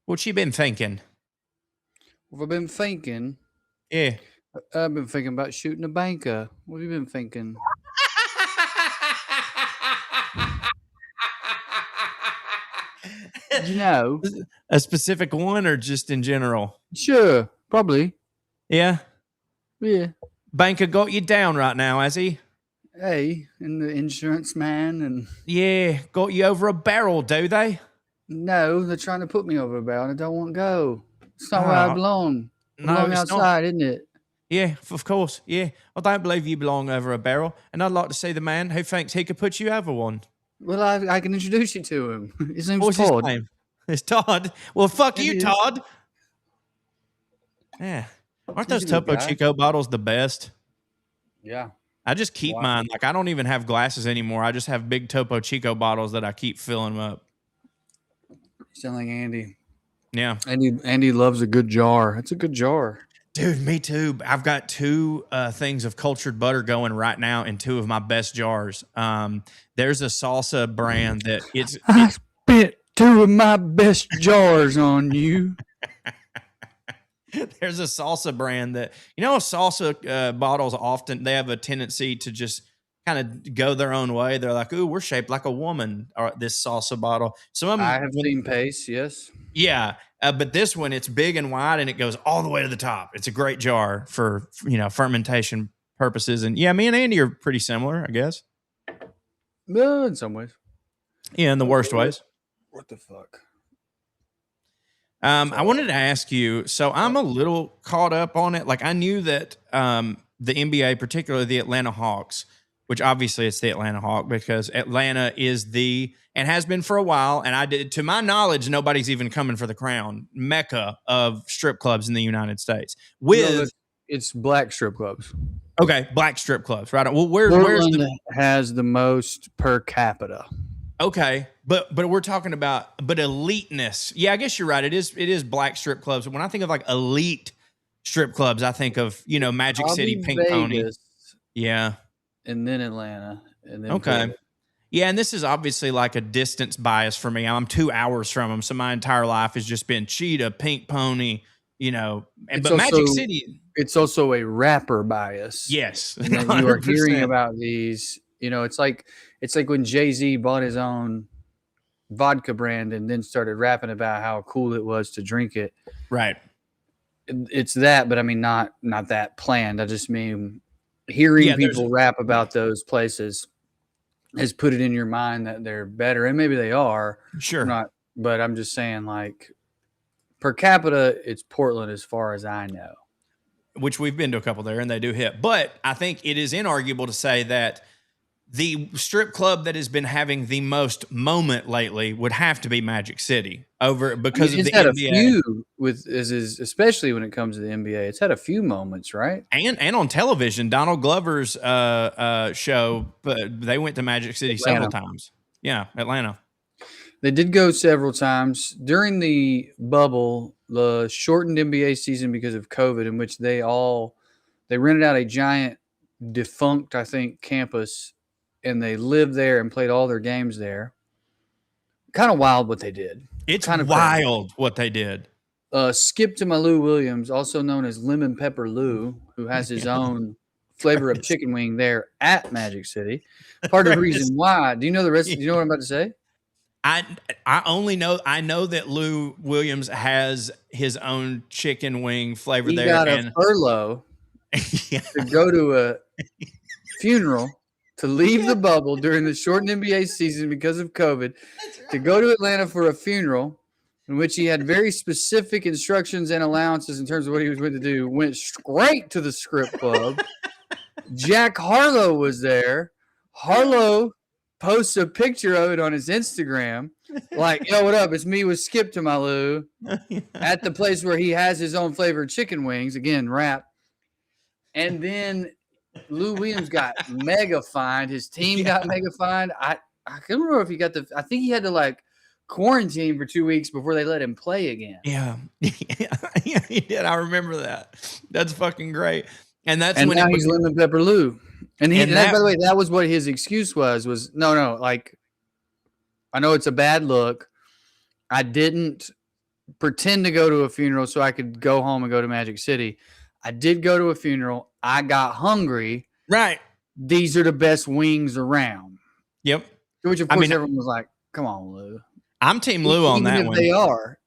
What you been thinking? What have I been thinking? Yeah. I've been thinking about shooting a banker. What have you been thinking? You know? A specific one or just in general? Sure, probably. Yeah. Yeah. Banker got you down right now, has he? Hey, and the insurance man, and Yeah. Got you over a barrel, do they? no, they're trying to put me over a barrel, and I don't want to go. It's not where I belong. I No, belong it's not. outside, isn't it? Yeah, of course. Yeah. I don't believe you belong over a barrel. And I'd like to see the man who thinks he could put you over one. Well, I can introduce you to him. His name's What's his Todd. name? It's Todd. Well, fuck It you, is. Todd. Yeah. Aren't those He's a good Topo guy. Chico bottles the best? Yeah. I just keep Wow. mine. Like, I don't even have glasses anymore. I just have big Topo Chico bottles that I keep filling up. You sound like Andy. Yeah. Andy loves a good jar. It's a good jar. Dude, me too. I've got two things of cultured butter going right now in two of my best jars. There's a salsa brand that I spent two of my best jars on you. there's a salsa brand that, salsa bottles often, they have a tendency to just kind of go their own way. They're like, ooh, we're shaped like a woman, or this salsa bottle. Some of them, I have seen Pace, yes. yeah. But this one, it's big and wide and it goes all the way to the top. It's a great jar for, fermentation purposes. And yeah, me and Andy are pretty similar, I guess. No, in some ways. Yeah, in the worst ways. What the fuck? I wanted to ask you, so I'm a little caught up on it. Like, I knew that the NBA, particularly the Atlanta Hawks, which obviously it's the Atlanta Hawk because Atlanta is and has been for a while, and to my knowledge, nobody's even coming for the crown, mecca of strip clubs in the United States. It's black strip clubs. Okay, black strip clubs, right? Well, where's Portland has the most per capita. Okay, but we're talking about eliteness. Yeah, I guess you're right. It is black strip clubs. When I think of like elite strip clubs, I think of Magic Probably City, Pink Vegas, Pony. Yeah, and then Atlanta, and then okay. Portland. Yeah, and this is obviously like a distance bias for me. I'm 2 hours from them, so my entire life has just been Cheetah, Pink Pony. But Magic City. It's also a rapper bias. Yes, you are hearing about these. It's like when Jay-Z bought his own vodka brand and then started rapping about how cool it was to drink it. Right. It's that, but I mean, not that planned. I just mean hearing people rap about those places has put it in your mind that they're better, and maybe they are. Sure. But I'm just saying, like, per capita, it's Portland as far as I know. Which we've been to a couple there, and they do hit. But I think it is inarguable to say that the strip club that has been having the most moment lately would have to be Magic City because of the had NBA. A few especially when it comes to the NBA. It's had a few moments, right? And on television, Donald Glover's show, they went to Magic City several times. Yeah, Atlanta. They did go several times during the bubble, the shortened NBA season because of COVID, in which they rented out a giant defunct, I think, campus, and they lived there and played all their games there. Kind of wild what they did. It's kind of wild what they did. Skip to my Lou Williams, also known as Lemon Pepper Lou, who has his own flavor of chicken wing there at Magic City. Part of the reason why. Do you know the rest? Do you know what I'm about to say? I know that Lou Williams has his own chicken wing flavor there. He got a furlough to go to a funeral, to leave the bubble during the shortened NBA season because of COVID, to go to Atlanta for a funeral in which he had very specific instructions and allowances in terms of what he was going to do, went straight to the strip club. Jack Harlow was there. Harlow posts a picture of it on his Instagram, like, yo, what up? It's me with Skip to my Lou at the place where he has his own flavored chicken wings, again, rap. And then Lou Williams got mega fined. His team got mega fined. I can't remember if he got I think he had to like quarantine for 2 weeks before they let him play again. Yeah, he did. I remember that. That's fucking great. And that's when he's Lemon Pepper Lou. And by the way, that was what his excuse was no, like, I know it's a bad look. I didn't pretend to go to a funeral so I could go home and go to Magic City. I did go to a funeral. I got hungry. Right. These are the best wings around. Yep. Which, of course, everyone was like, come on, Lou. I'm Team Lou on that one. Even if they are.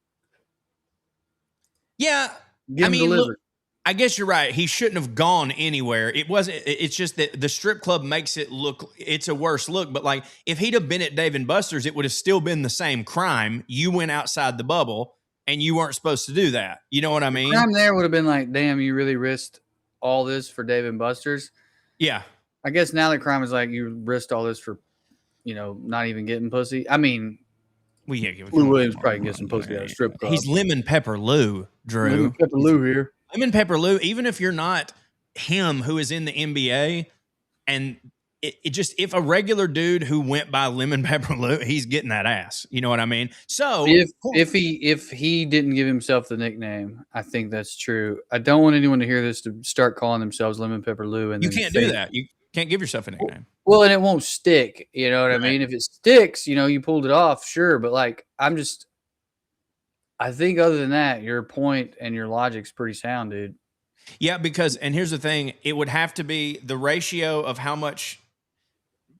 Yeah. Get them delivered. Look, I guess you're right. He shouldn't have gone anywhere. It's just that the strip club makes it look, it's a worse look. But like, if he'd have been at Dave & Buster's, it would have still been the same crime. You went outside the bubble and you weren't supposed to do that. You know what I mean? The crime there would have been like, damn, you really risked all this for Dave & Buster's? Yeah. I guess now the crime is like, you risked all this for, not even getting pussy. I mean, Lou Williams probably can get some pussy at a strip club. He's Lemon Pepper Lou, Drew. Lemon Pepper Lou here. Lemon Pepper Lou, even if you're not him who is in the NBA, and it just, if a regular dude who went by Lemon Pepper Lou, he's getting that ass. You know what I mean? So if he didn't give himself the nickname, I think that's true. I don't want anyone to hear this to start calling themselves Lemon Pepper Lou. And you can't do that. You can't give yourself a nickname. Well, and it won't stick. You know what I mean? If it sticks, you pulled it off, sure. But like, I think other than that, your point and your logic's pretty sound, dude. Yeah, because, and here's the thing, it would have to be the ratio of how much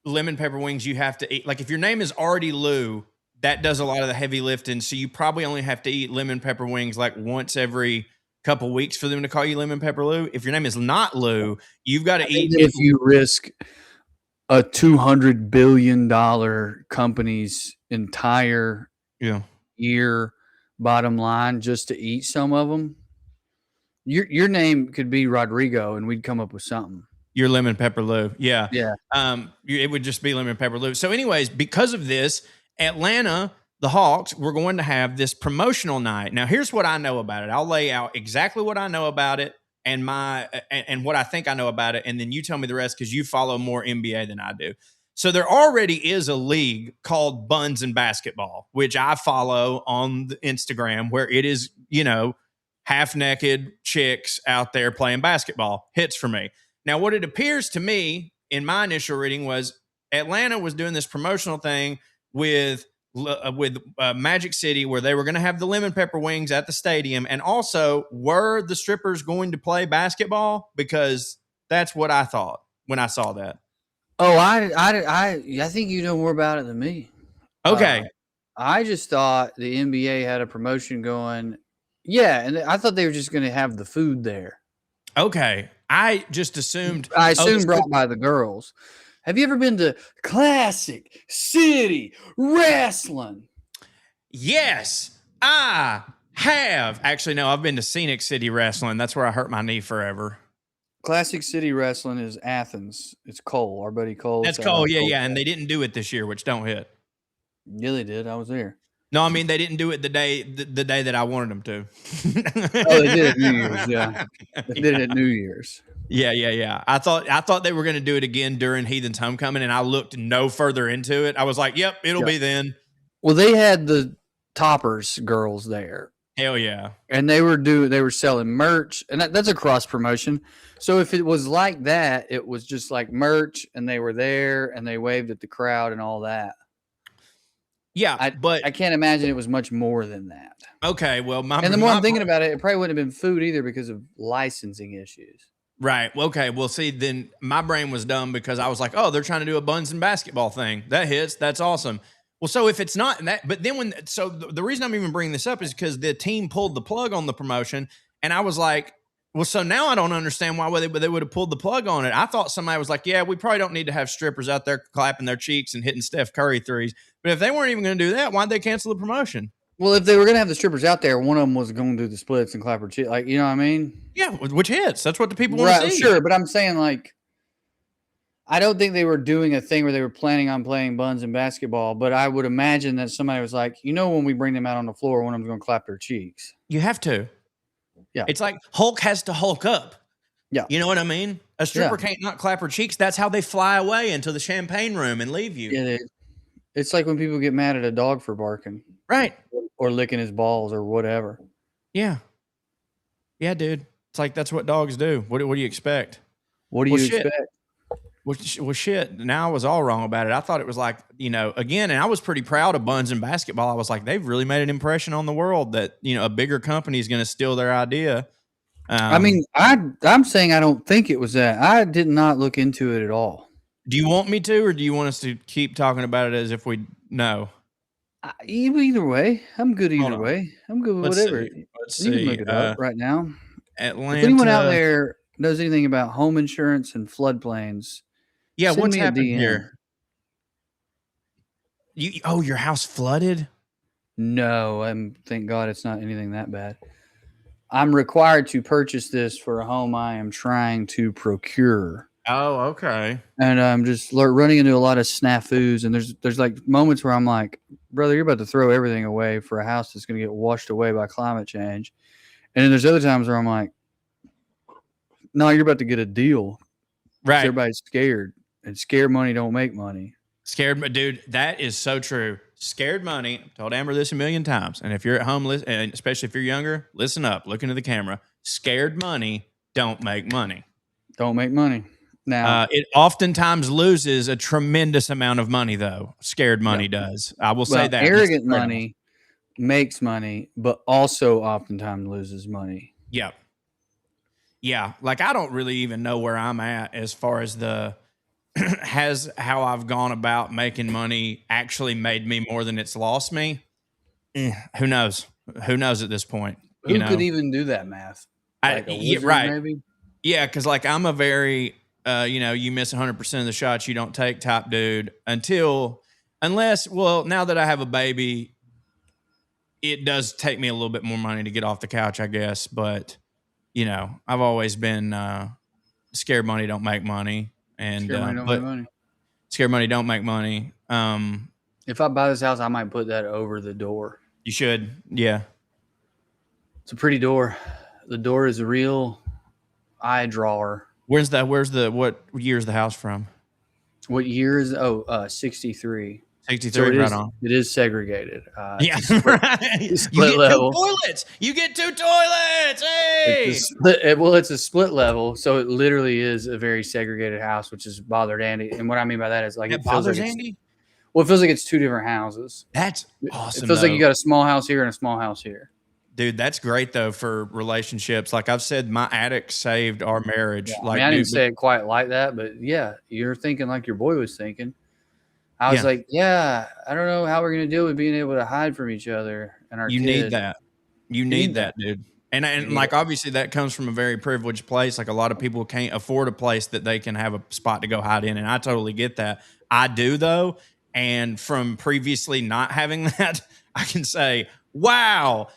lemon pepper wings you have to eat. Like if your name is already Lou, that does a lot of the heavy lifting. So you probably only have to eat lemon pepper wings like once every couple weeks for them to call you Lemon Pepper Lou. If your name is not Lou, you've got to eat. If you risk a $200 billion company's entire year bottom line just to eat some of them, your name could be Rodrigo and we'd come up with something. You're Lemon Pepper Lou. Yeah. Yeah. It would just be Lemon Pepper Lou. So anyways, because of this, Atlanta, the Hawks, we're going to have this promotional night. Now, here's what I know about it. I'll lay out exactly what I know about it and what I think I know about it. And then you tell me the rest because you follow more NBA than I do. So there already is a league called Buns and Basketball, which I follow on the Instagram, where it is, half naked chicks out there playing basketball. Hits for me. Now, what it appears to me in my initial reading was Atlanta was doing this promotional thing with Magic City, where they were going to have the lemon pepper wings at the stadium. And also, were the strippers going to play basketball? Because that's what I thought when I saw that. Oh, I think you know more about it than me. Okay. I just thought the NBA had a promotion going. Yeah, and I thought they were just going to have the food there. Okay. I just assumed. I assumed brought by the girls. Have you ever been to Classic City Wrestling? Yes, I have. Actually, no, I've been to Scenic City Wrestling. That's where I hurt my knee forever. Classic City Wrestling is Athens. It's Cole, our buddy Cole. That's Cole, yeah. And they didn't do it this year, which don't hit. Yeah, they did. I was there. No, I mean, they didn't do it the day that I wanted them to. Oh, they did it at New Year's, yeah. They did it at New Year's. Yeah. I thought they were going to do it again during Heathen's Homecoming, and I looked no further into it. I was like, yep, it'll be then. Well, they had the Toppers girls there. Hell yeah. And they were selling merch, and that's a cross promotion. So if it was like that, it was just like merch, and they were there, and they waved at the crowd and all that. Yeah, but I can't imagine it was much more than that. Okay, well, the more I'm thinking about it, it probably wouldn't have been food either because of licensing issues. Right. Okay. Well, see, then my brain was dumb because I was like, oh, they're trying to do a buns and basketball thing. That hits. That's awesome. Well, so if it's not that, but then the reason I'm even bringing this up is because the team pulled the plug on the promotion, and I was like, well, so now I don't understand why they would have pulled the plug on it. I thought somebody was like, yeah, we probably don't need to have strippers out there clapping their cheeks and hitting Steph Curry threes. But if they weren't even going to do that, why'd they cancel the promotion? Well, if they were going to have the strippers out there, one of them was going to do the splits and clap her cheek. Like, you know what I mean? Yeah, which hits. That's what the people want to see. Sure, but I'm saying, like, I don't think they were doing a thing where they were planning on playing buns and basketball, but I would imagine that somebody was like, when we bring them out on the floor, one of them's going to clap their cheeks. You have to. Yeah. It's like Hulk has to Hulk up. Yeah. You know what I mean? A stripper can't not clap her cheeks. That's how they fly away into the champagne room and leave you. Yeah, it's like when people get mad at a dog for barking. Right. Or licking his balls or whatever. Yeah. Yeah, dude. It's like that's what dogs do. What do you expect? What do you expect? Well, shit. Now I was all wrong about it. I thought it was like, again, and I was pretty proud of Buns in basketball. I was like, they've really made an impression on the world that, a bigger company is going to steal their idea. I mean, I'm saying I don't think it was that. I did not look into it at all. Do you want me to, or do you want us to keep talking about it as if we know? Either way, I'm good either way. I'm good with whatever. Let's You can see. look it up right now. Atlanta. If anyone out there knows anything about home insurance and floodplains, yeah, send what's me happened a DM. here? Your house flooded? No, thank God it's not anything that bad. I'm required to purchase this for a home I am trying to procure. Oh, okay. And I'm just running into a lot of snafus, and there's like moments where I'm like, brother, you're about to throw everything away for a house that's going to get washed away by climate change. And then there's other times where I'm like, no, you're about to get a deal. Right. Everybody's scared, and scared money don't make money. Scared, dude, that is so true. Scared money. I've told Amber this a million times. And if you're at home, and especially if you're younger, listen up, look into the camera. Scared money don't make money. Don't make money. Now, it oftentimes loses a tremendous amount of money, though. Scared money does. I will say that. Arrogant money makes money, but also oftentimes loses money. Yeah. Yeah. Like, I don't really even know where I'm at as far as how I've gone about making money actually made me more than it's lost me. Who knows? Who knows at this point? Who could even do that math? Like a wizard, right. Maybe? Yeah, because like I'm a very, you miss 100% of the shots you don't take type dude unless, now that I have a baby, it does take me a little bit more money to get off the couch, I guess. But, I've always been scared money don't make money. And scared money don't make money. Scared money don't make money. If I buy this house, I might put that over the door. You should. Yeah. It's a pretty door. The door is a real eye drawer. What year is the house from? What year is 63. 63, so right on. It is segregated. Yeah, right. Split level. 2 toilets. You get 2 toilets. Hey. It's a split level, so it literally is a very segregated house, which has bothered Andy. And what I mean by that is like it bothers Andy. Well, it feels like it's 2 different houses. That's awesome. It feels like you got a small house here and a small house here. Dude, that's great though for relationships. Like I've said, my attic saved our marriage. Yeah, like I didn't say it quite like that, but yeah, you're thinking like your boy was thinking. I was like, yeah, I don't know how we're gonna deal with being able to hide from each other and our kids. Need that. You need that, dude. And like obviously that comes from a very privileged place. Like a lot of people can't afford a place that they can have a spot to go hide in, and I totally get that. I do though, and from previously not having that, I can say, wow,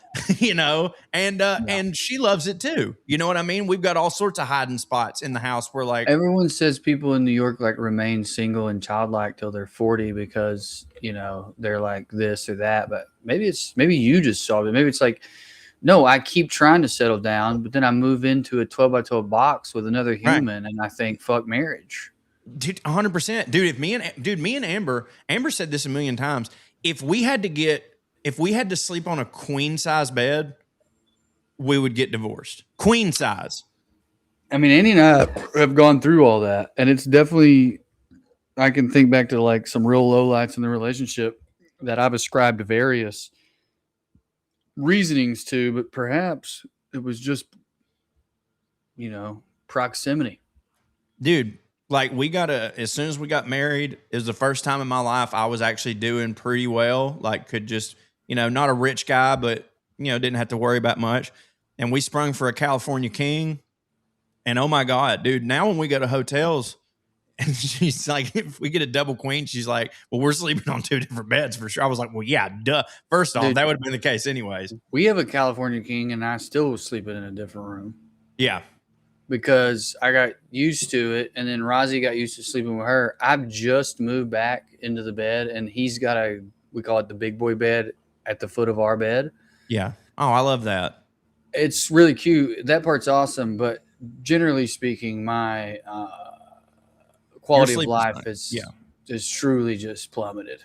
and she loves it too. You know what I mean? We've got all sorts of hiding spots in the house where like everyone says people in New York like remain single and childlike till they're 40 because they're like this or that. But maybe you just solved it. Maybe it's like, no, I keep trying to settle down, but then I move into a 12 by 12 box with another human, and I think fuck marriage. Dude, 100%. Dude, me and Amber said this a million times. If we had to sleep on a queen size bed, we would get divorced. Queen size. I mean, Andy and I have gone through all that, and it's definitely, I can think back to like some real lowlights in the relationship that I've ascribed various reasonings to, but perhaps it was just, proximity. Dude, like as soon as we got married, it was the first time in my life I was actually doing pretty well. Like could just, not a rich guy, but, didn't have to worry about much. And we sprung for a California king. And oh my God, dude, now when we go to hotels and she's like, if we get a double queen, she's like, well, we're sleeping on 2 different beds for sure. I was like, well, yeah, duh. First off, dude, that would have been the case anyways. We have a California king and I still was sleeping in a different room. Yeah. Because I got used to it, and then Rozzy got used to sleeping with her. I've just moved back into the bed, and he's got we call it the big boy bed at the foot of our bed. Yeah. Oh, I love that. It's really cute. That part's awesome, but generally speaking, my quality of life is truly just plummeted.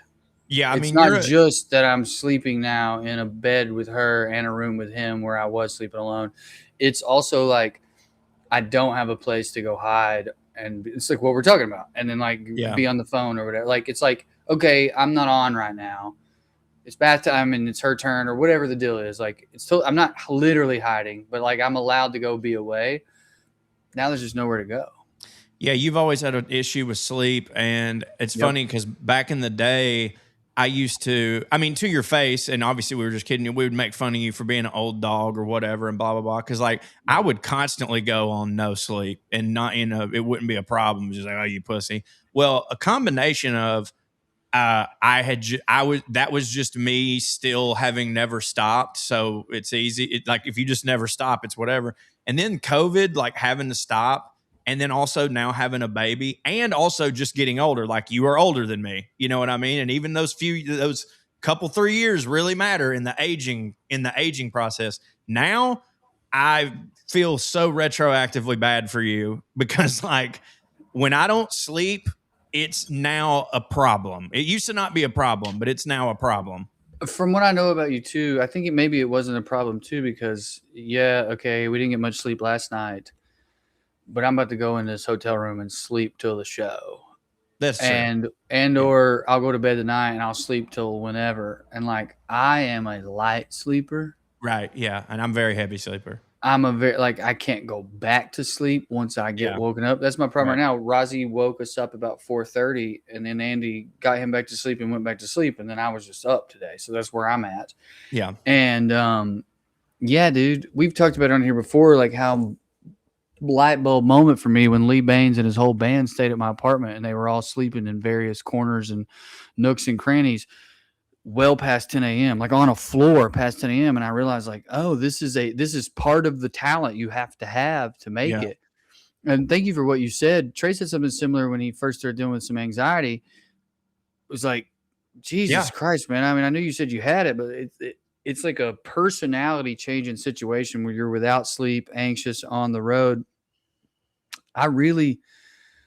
Yeah, it's not just that I'm sleeping now in a bed with her and a room with him where I was sleeping alone. It's also like I don't have a place to go hide and it's like what we're talking about, and then like be on the phone or whatever. Like it's like, okay, I'm not on right now. It's bath time and it's her turn or whatever the deal is. Like it's still, I'm not literally hiding, but like I'm allowed to go be away. Now there's just nowhere to go. Yeah, you've always had an issue with sleep, and it's funny because back in the day, I used to, I mean, to your face, and obviously we were just kidding you, we would make fun of you for being an old dog or whatever and blah, blah, blah. Because like I would constantly go on no sleep and not, it wouldn't be a problem. Just like, oh, you pussy. Well, a combination of, that was just me still having never stopped. So it's easy. Like if you just never stop, it's whatever. And then COVID, like having to stop. And then also now having a baby and also just getting older. Like you are older than me. You know what I mean? And even those couple 3 years really matter in the aging process. Now I feel so retroactively bad for you because like when I don't sleep, it's now a problem. It used to not be a problem, but it's now a problem. From what I know about you too, I think maybe it wasn't a problem too because we didn't get much sleep last night. But I'm about to go in this hotel room and sleep till the show. That's true. Or I'll go to bed tonight and I'll sleep till whenever. And like I am a light sleeper. Right. Yeah. And I'm a very heavy sleeper. I can't go back to sleep once I get woken up. That's my problem right now. Rozzy woke us up about 4:30 and then Andy got him back to sleep and went back to sleep. And then I was just up today. So that's where I'm at. Yeah. And dude, we've talked about it on here before, like how light bulb moment for me when Lee Baines and his whole band stayed at my apartment and they were all sleeping in various corners and nooks and crannies well past 10 a.m., like on a floor past 10 a.m. And I realized like, oh, this is part of the talent you have to make it. And thank you for what you said. Trey said something similar when he first started dealing with some anxiety. It was like, Jesus Christ, man. I mean, I knew you said you had it, but it's like a personality changing situation where you're without sleep, anxious, on the road. I really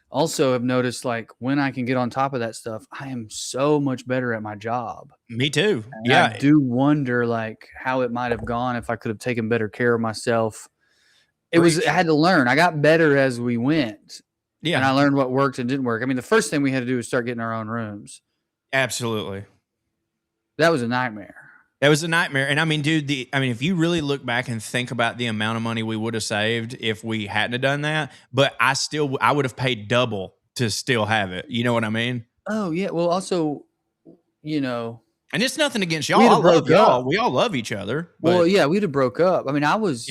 also have noticed like when I can get on top of that stuff, I am so much better at my job. Me too. And I do wonder like how it might have gone if I could have taken better care of myself. I had to learn. I got better as we went. Yeah. And I learned what worked and didn't work. I mean, the first thing we had to do was start getting our own rooms. Absolutely. That was a nightmare. That was a nightmare. And I mean, dude, if you really look back and think about the amount of money we would have saved if we hadn't have done that, but I would have paid double to still have it. You know what I mean? Oh, yeah. Well, also, and it's nothing against y'all. I love y'all. We all love each other. Well, yeah, we'd have broke up. I mean, I was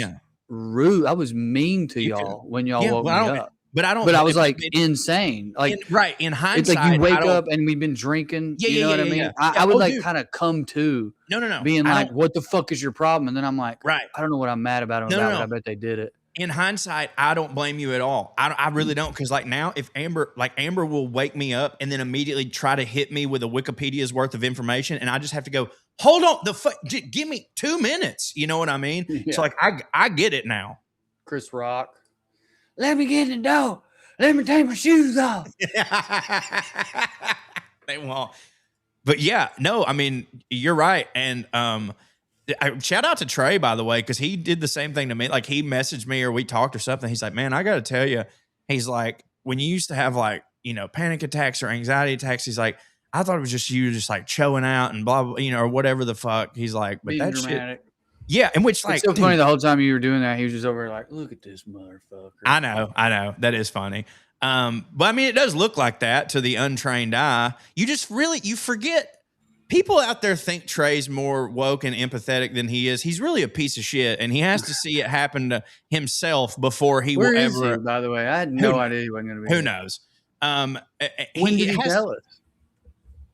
rude. I was mean to y'all when y'all woke me up. But I was like insane. Like in hindsight, it's like you wake up and we've been drinking. You know what I mean? I would kind of come to being like, what the fuck is your problem? And then I'm like, I don't know what I'm mad about them about. I bet they did it. In hindsight, I don't blame you at all. I really don't, because like now, if Amber will wake me up and then immediately try to hit me with a Wikipedia's worth of information, and I just have to go, hold on, give me 2 minutes. You know what I mean? Yeah. So like I get it now. Chris Rock. Let me get in the door. Let me take my shoes off. They won't. But yeah, no, I mean, you're right. And shout out to Trey, by the way, because he did the same thing to me. Like he messaged me or we talked or something. He's like, man, I got to tell you, he's like, when you used to have like, panic attacks or anxiety attacks, he's like, I thought it was just you just like chilling out and blah, blah, or whatever the fuck. He's like, but that dramatic shit. Yeah, and which like it's so funny the whole time you were doing that, he was just over like, look at this motherfucker. I know. That is funny. But I mean, it does look like that to the untrained eye. You forget. People out there think Trey's more woke and empathetic than he is. He's really a piece of shit, and he has to see it happen to himself before he will ever. By the way, I had no idea he wasn't going to be. Who knows? When did he tell us?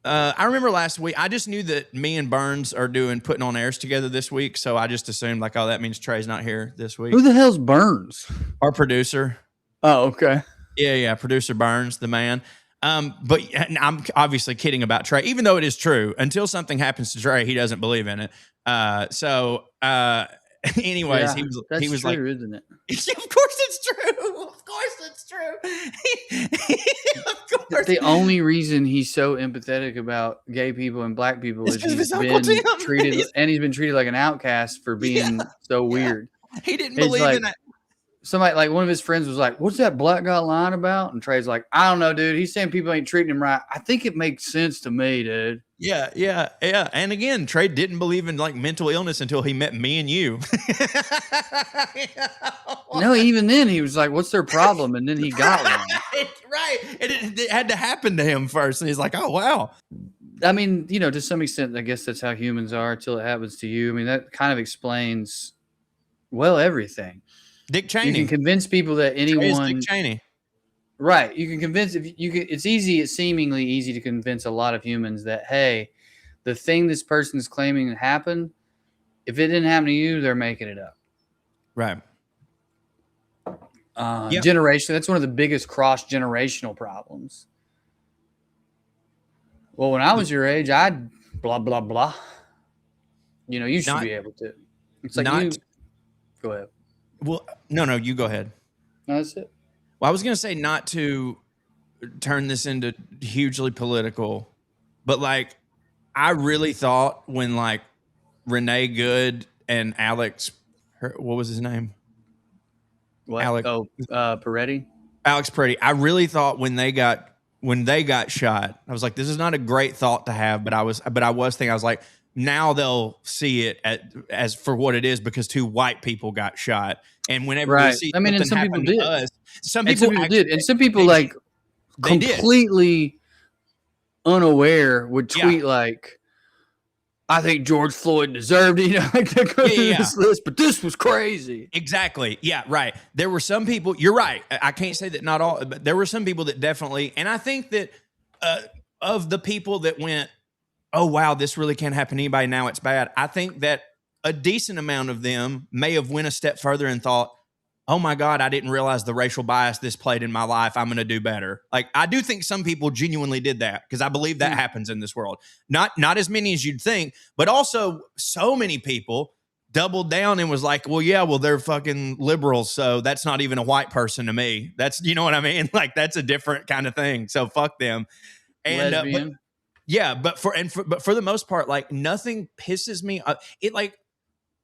I remember last week. I just knew that me and Burns are putting on airs together this week, so I just assumed like, oh, that means Trey's not here this week. Who the hell's Burns? Our producer. Oh, okay. Yeah, producer Burns, the man. But I'm obviously kidding about Trey, even though it is true. Until something happens to Trey, he doesn't believe in it. Anyways, he was true, like, isn't it? Of course it's true. Of course it's true. Of course. The only reason he's so empathetic about gay people and black people is he's been treated like an outcast for being so weird. He didn't believe in it. somebody like one of his friends was like, "What's that black guy lying about?" And Trey's like, "I don't know, dude. He's saying people ain't treating him right. I think it makes sense to me, dude." Yeah. And again, Trey didn't believe in like mental illness until he met me and you. No, even then he was like, "What's their problem?" And then he got one. Right. It had to happen to him first. And he's like, "Oh, wow." I mean, you know, to some extent, I guess that's how humans are until it happens to you. I mean, that kind of explains, well, everything. Dick Cheney. You can convince people that anyone. Dick Cheney. Right. You can convince it's easy, it's seemingly easy to convince a lot of humans that, hey, the thing this person is claiming happened, if it didn't happen to you, they're making it up. Right. Generation. That's one of the biggest cross-generational problems. Well, when I was your age, I'd blah, blah, blah. You know, you should be able to. It's like go ahead. Well, no, you go ahead. No, that's it. Well, I was going to say not to turn this into hugely political, but like I really thought when like Renee Good and Alex, what was his name? What? Alex, Peretti. Alex Peretti. I really thought when they got shot, I was like, this is not a great thought to have, but I was thinking, I was like, now they'll see it as for what it is because two white people got shot. And whenever we see, I mean, and some people did. Some people did, and some people like completely unaware would tweet like, "I think George Floyd deserved it." You know, like they go through this list, but this was crazy. Exactly. Yeah. Right. There were some people. You're right. I can't say that not all, but there were some people that definitely. And I think that of the people that went, "Oh wow, this really can't happen to anybody. Now it's bad." I think that a decent amount of them may have went a step further and thought, "Oh my God, I didn't realize the racial bias this played in my life. I'm going to do better." Like I do think some people genuinely did that because I believe that happens in this world. Not as many as you'd think, but also so many people doubled down and was like, well, they're fucking liberals, so that's not even a white person to me. That's, you know what I mean? Like that's a different kind of thing. So fuck them. And lesbian. But for the most part, like nothing pisses me. It like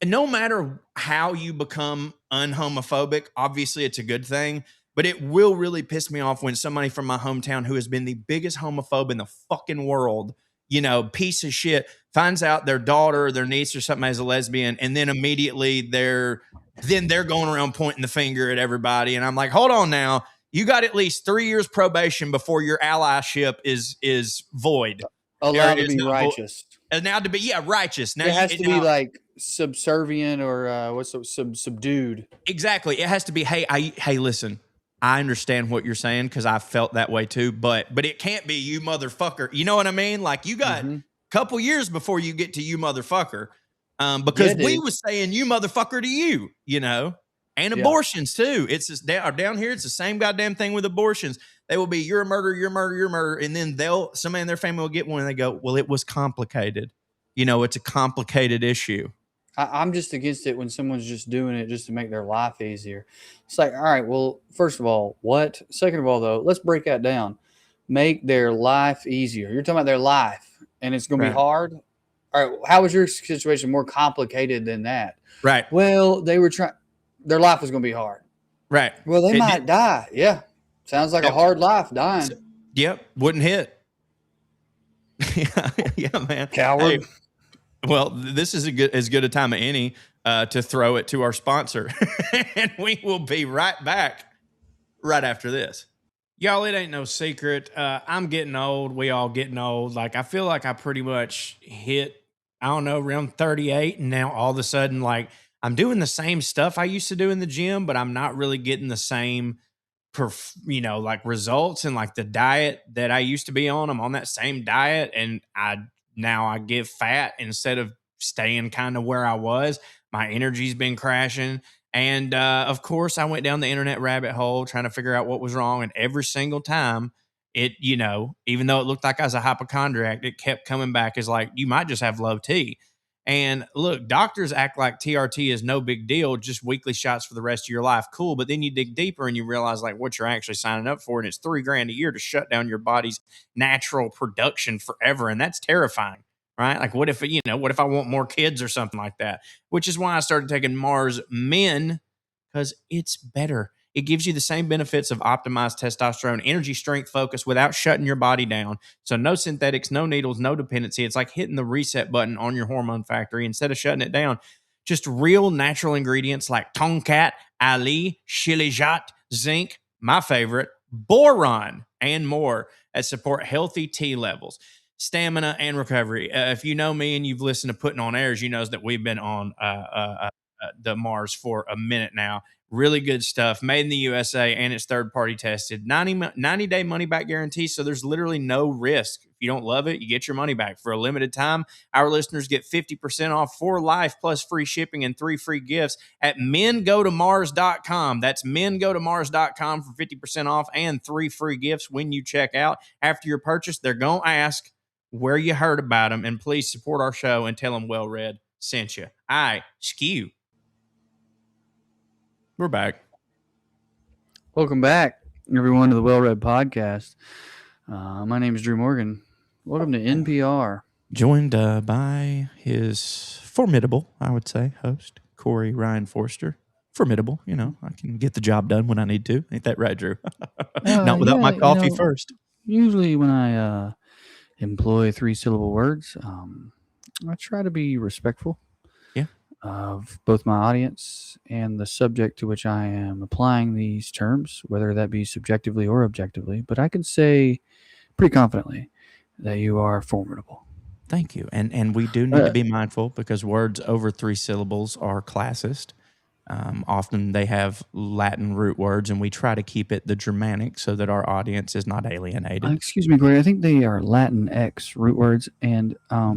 no matter how you become unhomophobic, obviously it's a good thing, but it will really piss me off when somebody from my hometown who has been the biggest homophobe in the fucking world, you know, piece of shit, finds out their daughter or their niece or something as a lesbian, and then immediately they're going around pointing the finger at everybody. And I'm like, hold on now. You got at least 3 years probation before your allyship is void. Allowed to be righteous. And now to be righteous. Now it has to be like subservient or subdued. Exactly. It has to be, hey, listen, I understand what you're saying because I felt that way too, but it can't be you motherfucker. You know what I mean? Like you got a couple years before you get to you motherfucker. Because we was saying you motherfucker to you, you know, and abortions too. It's just down here. It's the same goddamn thing with abortions. They will be you're a murderer, you're a murderer, you're a murderer. And then somebody in their family will get one and they go, well, it was complicated. You know, it's a complicated issue. I'm just against it when someone's just doing it just to make their life easier. It's like, all right, well, first of all, what? Second of all, though, let's break that down. Make their life easier. You're talking about their life and it's going to be hard. All right, how was your situation more complicated than that? Right. Well, they were their life was going to be hard. Right. Well, they might die. Yeah. Sounds like a hard life, dying. Yep. Wouldn't hit. Yeah, man. Coward. Hey, well, this is as good a time as any to throw it to our sponsor. And we will be right back right after this. Y'all, it ain't no secret. I'm getting old. We all getting old. Like, I feel like I pretty much hit, I don't know, around 38. And now all of a sudden, like, I'm doing the same stuff I used to do in the gym, but I'm not really getting the same, like results and like the diet that I used to be on. I'm on that same diet and I get fat instead of staying kind of where I was. My energy's been crashing. And of course, I went down the internet rabbit hole trying to figure out what was wrong. And every single time it, even though it looked like I was a hypochondriac, it kept coming back as like, you might just have low T. And look, doctors act like TRT is no big deal, just weekly shots for the rest of your life. Cool. But then you dig deeper and you realize like what you're actually signing up for. And it's $3,000 a year to shut down your body's natural production forever. And that's terrifying, right? Like what if I want more kids or something like that, which is why I started taking Mars Men because it's better. It gives you the same benefits of optimized testosterone, energy, strength, focus without shutting your body down. So no synthetics, no needles, no dependency. It's like hitting the reset button on your hormone factory instead of shutting it down. Just real natural ingredients like tonkat, ali, shilajit, zinc, my favorite, boron, and more that support healthy T levels, stamina, and recovery. If you know me and you've listened to Putting on Airs, you know that we've been on the Mars for a minute now. Really good stuff, made in the USA, and it's third-party tested. 90-day money-back guarantee, so there's literally no risk. If you don't love it, you get your money back. For a limited time, our listeners get 50% off for life, plus free shipping and 3 free gifts at mengotomars.com. That's mengotomars.com for 50% off and 3 free gifts when you check out. After your purchase, they're going to ask where you heard about them, and please support our show and tell them WellRED sent you. Skew. We're back. Welcome back, everyone, to the WellRED podcast. My name is Drew Morgan. Welcome to NPR. Joined by his formidable, I would say, host, Corey Ryan Forster. Formidable, I can get the job done when I need to. Ain't that right, Drew? Not without my coffee first. Usually when I employ 3-syllable words, I try to be respectful of both my audience and the subject to which I am applying these terms, whether that be subjectively or objectively. But I can say pretty confidently that you are formidable. Thank you. And we do need to be mindful because words over 3 syllables are classist. Often they have Latin root words, and we try to keep it the Germanic so that our audience is not alienated. Excuse me, Corey. I think they are Latin X root words, and I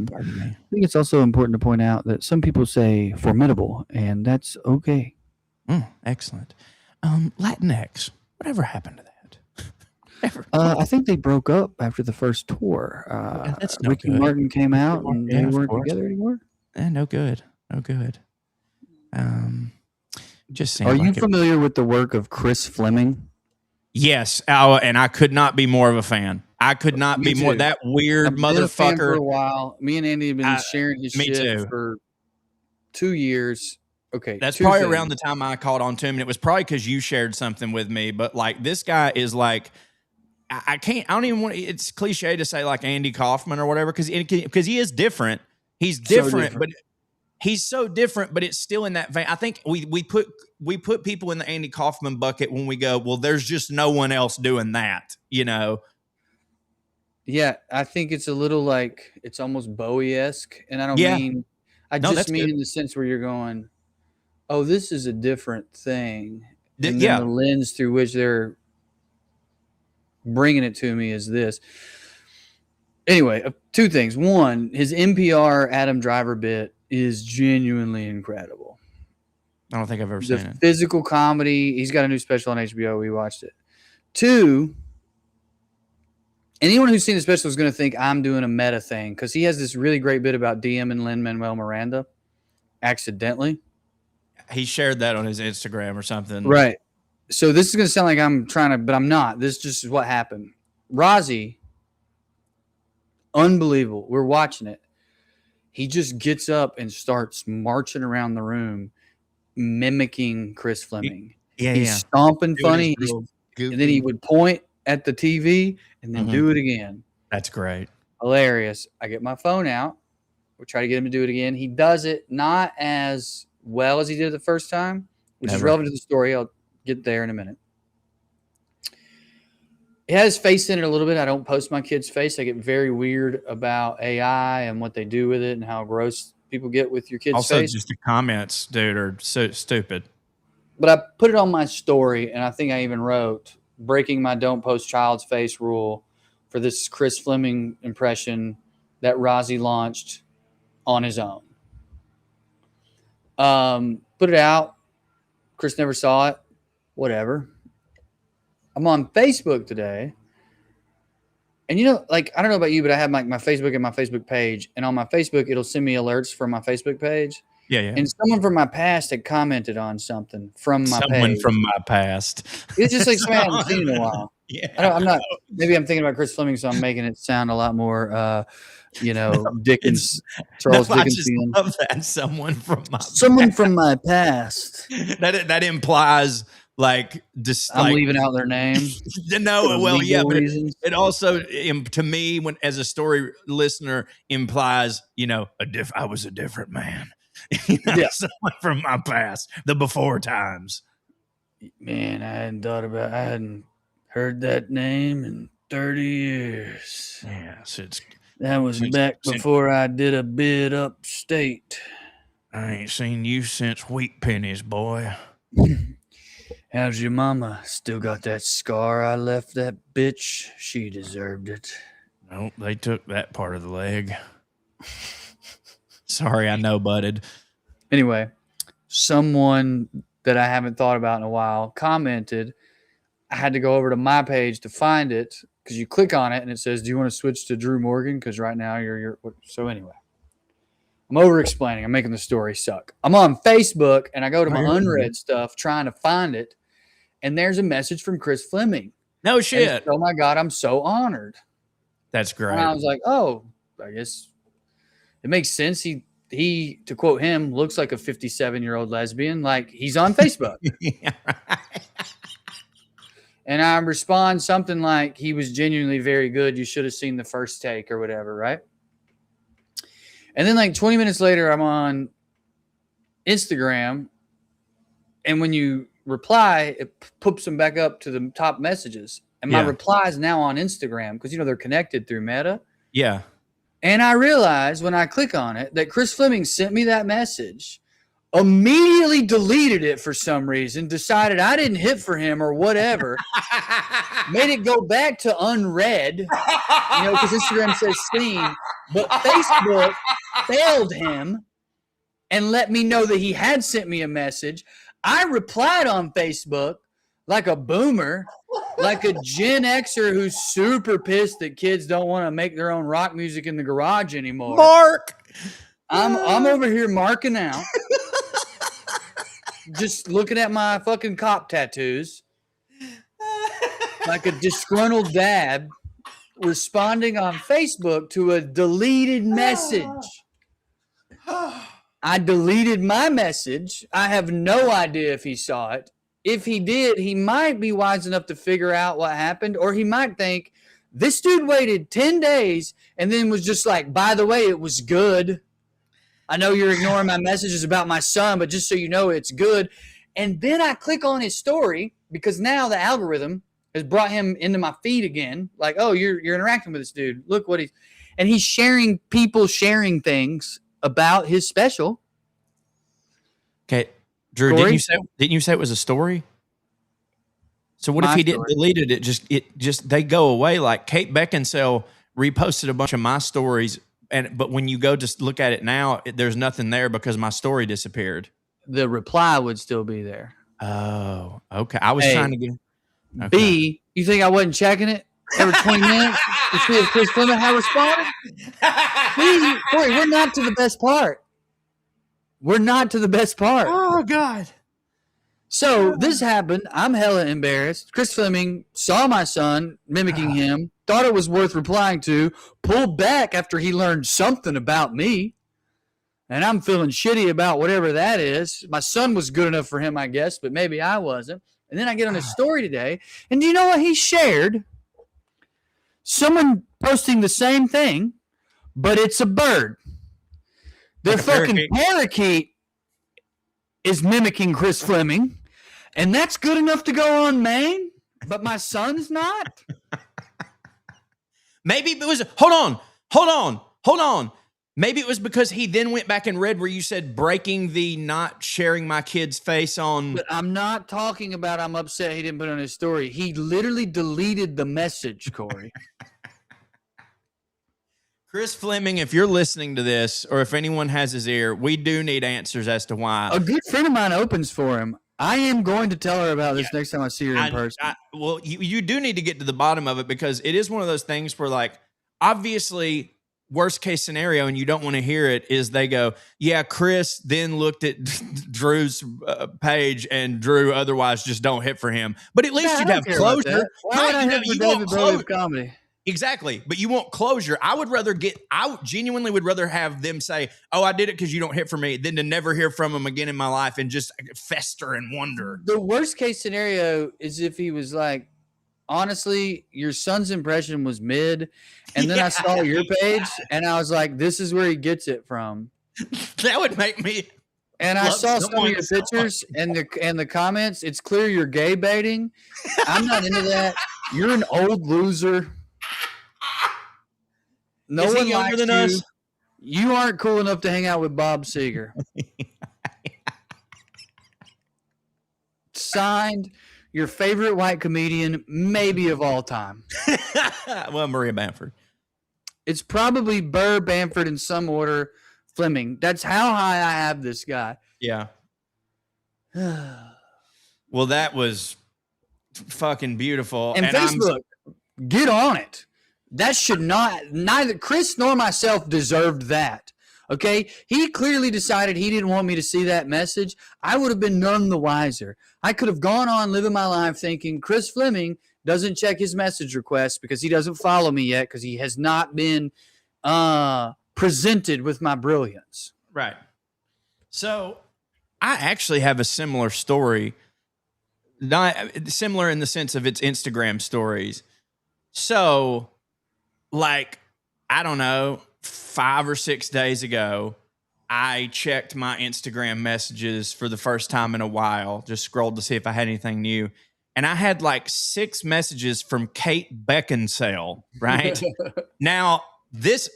think it's also important to point out that some people say formidable, and that's okay. Excellent. Latin X. Whatever happened to that? I think they broke up after the first tour. That's no Ricky good. Martin came out, and they weren't together anymore. No good. No good. Just Are you familiar with the work of Chris Fleming? Yes, and I could not be more of a fan. I could not be more. That weird motherfucker. For a while, me and Andy have been sharing his shit for 2 years. Okay, that's probably around the time I caught on to him, and it was probably because you shared something with me. But like, this guy is like, I don't even want. It's cliche to say like Andy Kaufman or whatever because he is different. He's different, but. He's so different, but it's still in that vein. I think we put people in the Andy Kaufman bucket when we go, well, there's just no one else doing that, Yeah, I think it's a little like it's almost Bowie-esque, and I don't mean. I just mean in the sense where you're going, oh, this is a different thing, and then the lens through which they're bringing it to me is this. Anyway, 2 things. One, his NPR Adam Driver bit is genuinely incredible. I don't think I've ever seen it. Physical comedy. He's got a new special on HBO. We watched it. 2, anyone who's seen the special is going to think I'm doing a meta thing because he has this really great bit about DM and Lin-Manuel Miranda accidentally. He shared that on his Instagram or something. Right. So this is going to sound like I'm trying to, but I'm not. This just is what happened. Rozzy, unbelievable. We're watching it. He just gets up and starts marching around the room, mimicking Chris Fleming. He's stomping funny, and then he would point at the TV and then do it again. That's great. Hilarious. I get my phone out. We try to get him to do it again. He does it not as well as he did the first time, which is relevant to the story. I'll get there in a minute. It has his face in it a little bit. I don't post my kid's face. I get very weird about AI and what they do with it and how gross people get with your kid's face. Also, just the comments, dude, are so stupid. But I put it on my story, and I think I even wrote, breaking my don't post child's face rule for this Chris Fleming impression that Rozzy launched on his own. Put it out. Chris never saw it. Whatever. I'm on Facebook today. And I don't know about you, but I have my Facebook and my Facebook page. And on my Facebook, it'll send me alerts from my Facebook page. Yeah. And someone from my past had commented on something from my page. Someone from my past. It's just like somebody I haven't seen in a while. Yeah. I'm not. Maybe I'm thinking about Chris Fleming, so I'm making it sound a lot more, Dickens, Charles I just Dickensian. love that someone from my past. that implies like just I'm like leaving out their name. no, well, yeah, legal but reasons. it also to me, when as a story listener, implies I was a different man. Yeah. Someone from my past, the before times. Man, I hadn't heard that name in 30 years. Yes, That was back before I did a bid upstate. I ain't seen you since wheat pennies, boy. How's your mama? Still got that scar I left that bitch? She deserved it. Nope, they took that part of the leg. Sorry, I know, budded. Anyway, someone that I haven't thought about in a while commented. I had to go over to my page to find it because you click on it and it says, do you want to switch to Drew Morgan? Because right now you're. So anyway, I'm over explaining. I'm making the story suck. I'm on Facebook and I go to my unread stuff trying to find it. And there's a message from Chris Fleming. No shit. Oh my God, I'm so honored. That's great. And I was like, oh, I guess it makes sense. He, to quote him, looks like a 57-year-old lesbian. Like he's on Facebook. Yeah, right. And I respond something like, he was genuinely very good. You should have seen the first take or whatever, right? And then like 20 minutes later, I'm on Instagram. And when you reply, it poops them back up to the top messages. And my reply is now on Instagram because, they're connected through Meta. Yeah. And I realized when I click on it that Chris Fleming sent me that message, immediately deleted it for some reason, decided I didn't hit for him or whatever, made it go back to unread, because Instagram says seen, but Facebook failed him and let me know that he had sent me a message. I replied on Facebook like a boomer, like a Gen Xer who's super pissed that kids don't want to make their own rock music in the garage anymore. Mark! I'm over here marking out. Just looking at my fucking cop tattoos like a disgruntled dad responding on Facebook to a deleted message. I deleted my message. I have no idea if he saw it. If he did, he might be wise enough to figure out what happened, or he might think this dude waited 10 days and then was just like, by the way, it was good. I know you're ignoring my messages about my son, but just so you know, it's good. And then I click on his story because now the algorithm has brought him into my feed again. Like, oh, you're interacting with this dude. Look what he's sharing things about his special. Okay, Drew, Story? didn't you say it was a story? So what if he didn't delete it? It just they go away. Like Kate Beckinsale reposted a bunch of my stories. But when you go just look at it now, there's nothing there because my story disappeared. The reply would still be there. Oh, okay. I was trying to get. Okay. B, you think I wasn't checking it every 20 minutes to see if Chris Fleming had responded? B, Corey, we're not to the best part. Oh, God. So this happened. I'm hella embarrassed. Chris Fleming saw my son mimicking him, thought it was worth replying to, pulled back after he learned something about me. And I'm feeling shitty about whatever that is. My son was good enough for him, I guess, but maybe I wasn't. And then I get on his story today, and do you know what he shared? Someone posting the same thing, but it's a bird. Their fucking parakeet is mimicking Chris Fleming, and that's good enough to go on Maine, but my son's not? Maybe it was, hold on. Maybe it was because he then went back and read where you said breaking the not sharing my kid's face on. But I'm not talking about I'm upset he didn't put it on his story. He literally deleted the message, Corey. Chris Fleming, if you're listening to this, or if anyone has his ear, we do need answers as to why. A good friend of mine opens for him. I am going to tell her about this next time I see her in person. Well, you do need to get to the bottom of it because it is one of those things where, like, obviously worst case scenario, and you don't want to hear it, is they go, yeah, Chris then looked at Drew's page and Drew otherwise just don't hit for him. But at least you'd have closure. Why would I hit for David Bowie of comedy? Exactly. But you want closure. I genuinely would rather have them say, oh, I did it because you don't hit for me, than to never hear from him again in my life and just fester and wonder. The worst case scenario is if he was like, honestly, your son's impression was mid. And then I saw your page and I was like, this is where he gets it from. That would make me. And I saw some of your pictures and the comments. It's clear you're gay baiting. I'm not into that. You're an old loser. No one likes you. Us? You aren't cool enough to hang out with Bob Seger. Signed, your favorite white comedian, maybe of all time. Well, Maria Bamford. It's probably Burr, Bamford, in some order. Fleming. That's how high I have this guy. Yeah. Well, that was fucking beautiful. And Facebook, get on it. That should not, neither Chris nor myself deserved that. Okay? He clearly decided he didn't want me to see that message. I would have been none the wiser. I could have gone on living my life thinking Chris Fleming doesn't check his message requests because he doesn't follow me yet because he has not been presented with my brilliance. Right. So I actually have a similar story, not similar in the sense of its Instagram stories. So, like, I don't know, 5 or 6 days ago, I checked my Instagram messages for the first time in a while, just scrolled to see if I had anything new. And I had like 6 messages from Kate Beckinsale, right? Now, this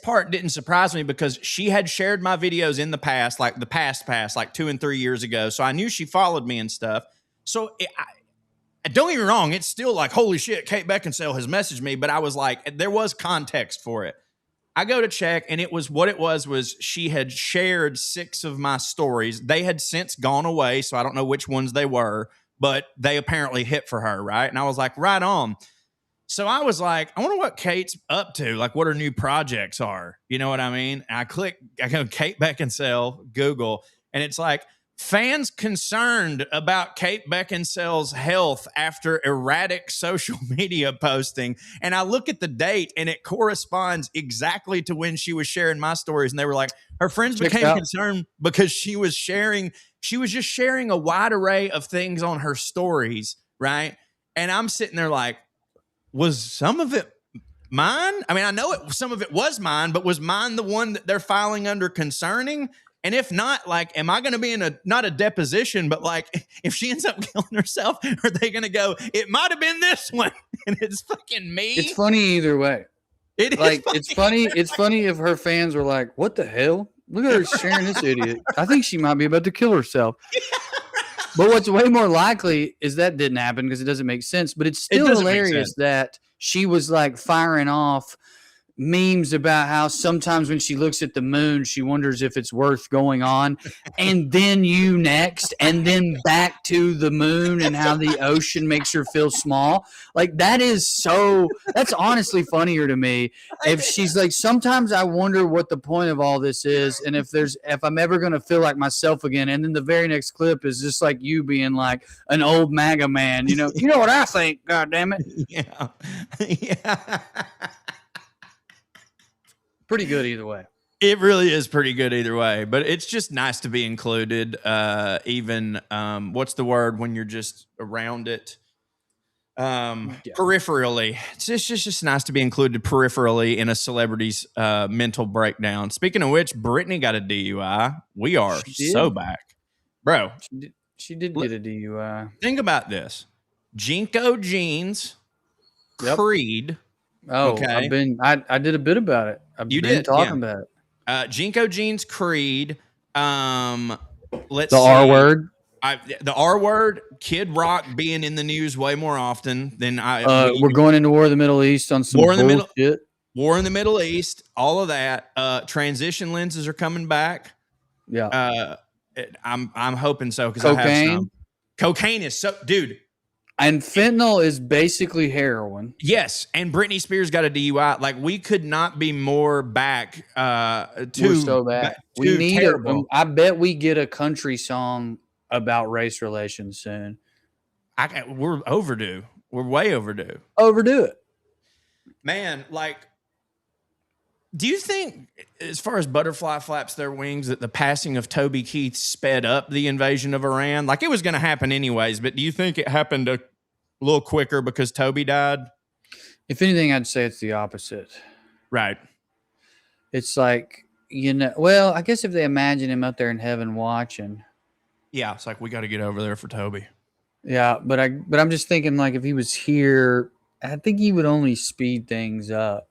part didn't surprise me because she had shared my videos in the past, like the past, like 2 and 3 years ago. So I knew she followed me and stuff. So don't get me wrong, it's still like, holy shit, Kate Beckinsale has messaged me. But I was like, there was context for it. I go to check, and what it was she had shared 6 of my stories. They had since gone away, so I don't know which ones they were, but they apparently hit for her, right? And I was like, right on. So I was like, I wonder what Kate's up to, like what her new projects are. You know what I mean? And I go Kate Beckinsale, Google, and it's like, fans concerned about Kate Beckinsale's health after erratic social media posting. And I look at the date, and it corresponds exactly to when she was sharing my stories. And they were like, her friends became concerned because she was just sharing a wide array of things on her stories, right? And I'm sitting there like, was some of it mine? I mean, I know some of it was mine, but was mine the one that they're filing under concerning? And if not, like, am I going to be in not a deposition, but like, if she ends up killing herself, are they going to go, it might have been this one, and it's fucking me? It's funny either way. It's funny if her fans were like, what the hell? Look at her sharing this idiot. I think she might be about to kill herself. But what's way more likely is that didn't happen because it doesn't make sense. But it's still hilarious that she was like firing off memes about how sometimes when she looks at the moon, she wonders if it's worth going on. And then you next, and then back to the moon and how the ocean makes her feel small. Like that's honestly funnier to me. If she's like, sometimes I wonder what the point of all this is. And if I'm ever going to feel like myself again. And then the very next clip is just like you being like an old MAGA man, you know what I think, God damn it. Yeah. Yeah. Pretty good either way. It really is pretty good either way, but it's just nice to be included. Even what's the word when you're just around it? Peripherally. It's just nice to be included peripherally in a celebrity's mental breakdown. Speaking of which, Brittany got a DUI. We are so back, bro. She did get a DUI. Think about this: Jinko jeans, Creed. Oh, okay. I did a bit about it. I've been talking about it. Jinko jeans, Creed. Let's the R word. The R word. Kid Rock being in the news way more often than I. We're going into War of the Middle East on some bullshit. War in the Middle East. All of that. Transition lenses are coming back. Yeah. I'm hoping so because cocaine. I have some. Cocaine is so, dude. And fentanyl is basically heroin. Yes, and Britney Spears got a DUI. Like, we could not be more back We're to so bad. We too need terrible. I bet we get a country song about race relations soon. We're overdue. We're way overdue. Overdo it. Man, like, do you think, as far as butterfly flaps their wings, that the passing of Toby Keith sped up the invasion of Iran? Like, it was going to happen anyways, but do you think it happened a little quicker because Toby died? If anything, I'd say it's the opposite. Right. It's like, well, I guess if they imagine him up there in heaven watching. Yeah, it's like, we got to get over there for Toby. Yeah, but I'm just thinking, like, if he was here, I think he would only speed things up.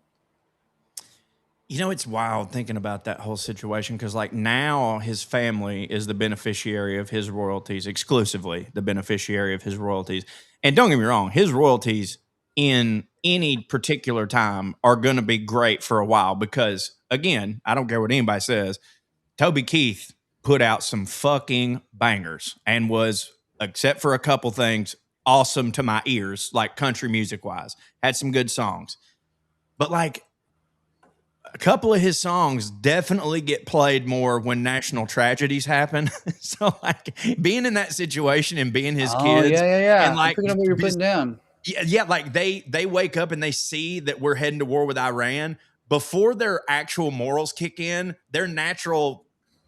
You know, it's wild thinking about that whole situation because, like, now his family is the beneficiary of his royalties, exclusively the beneficiary of his royalties. And don't get me wrong, his royalties in any particular time are going to be great for a while because, again, I don't care what anybody says, Toby Keith put out some fucking bangers and was, except for a couple things, awesome to my ears, like country music wise. Had some good songs. But, like, a couple of his songs definitely get played more when national tragedies happen. So, like, being in that situation and being his kids, yeah. and, like, I'm picking up what you're putting down. Yeah, like they wake up and they see that we're heading to war with Iran before their actual morals kick in. Their natural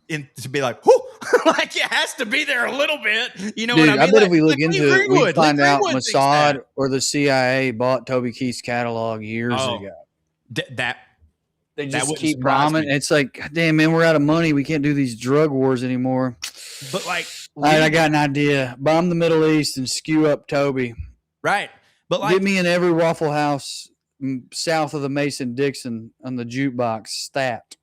to be like, whoo, like, it has to be there a little bit. You know, dude, what I mean? I bet like, if we look into it, we find out Mossad or the CIA bought Toby Keith's catalog years ago. They just keep bombing. It's like, God damn, man, we're out of money. We can't do these drug wars anymore. But, like, all right, I got an idea. Bomb the Middle East and skew up Toby. Right. But, like, get me in every Waffle House south of the Mason-Dixon on the jukebox stat.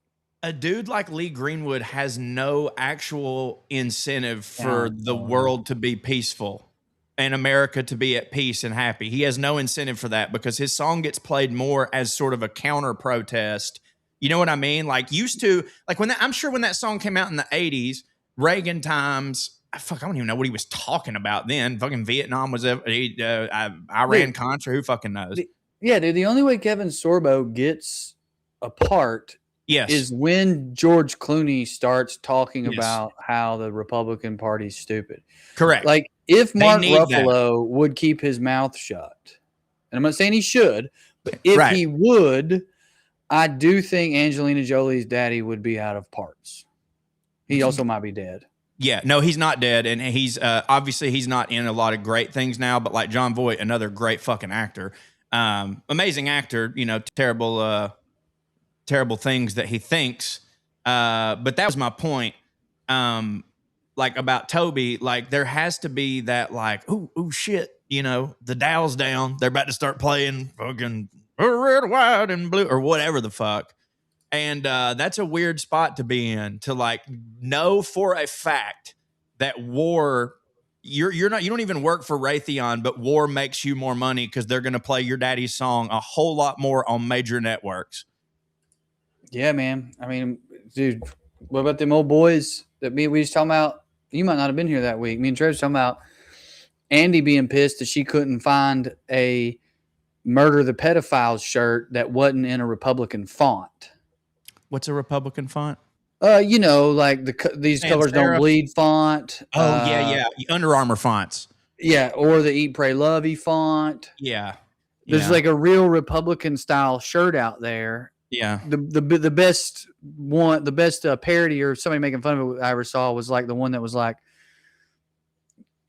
A dude like Lee Greenwood has no actual incentive for the world to be peaceful and America to be at peace and happy. He has no incentive for that because his song gets played more as sort of a counter protest. You know what I mean? Like, used to, like, I'm sure when that song came out in the 80s, Reagan times, I don't even know what he was talking about then. Fucking Vietnam was Iran Contra. Who fucking knows? Dude. The only way Kevin Sorbo gets apart is when George Clooney starts talking about how the Republican Party's stupid. Correct. Like, if Mark Ruffalo would keep his mouth shut, and I'm not saying he should, but if he would, I do think Angelina Jolie's daddy would be out of parts. He also might be dead. Yeah, no, he's not dead, and he's obviously he's not in a lot of great things now. But, like, John Voight, another great fucking actor, amazing actor. You know, terrible things that he thinks. But that was my point. Like, about Toby, like, there has to be that, like, ooh shit, you know, the dial's down. They're about to start playing fucking red, white, and blue, or whatever the fuck. And that's a weird spot to be in, to, like, know for a fact that war, you don't even work for Raytheon, but war makes you more money because they're going to play your daddy's song a whole lot more on major networks. Yeah, man. I mean, dude, what about them old boys that we was talking about? You might not have been here that week. Me and Trey was talking about Andy being pissed that she couldn't find a Murder the Pedophiles shirt that wasn't in a Republican font. What's a Republican font? You know, like these colors don't bleed font. Oh, yeah. Under Armour fonts. Yeah, or the Eat, Pray, Love-y font. Yeah. There's like a real Republican style shirt out there. Yeah. The best one, the best parody or somebody making fun of it I ever saw was like the one that was like,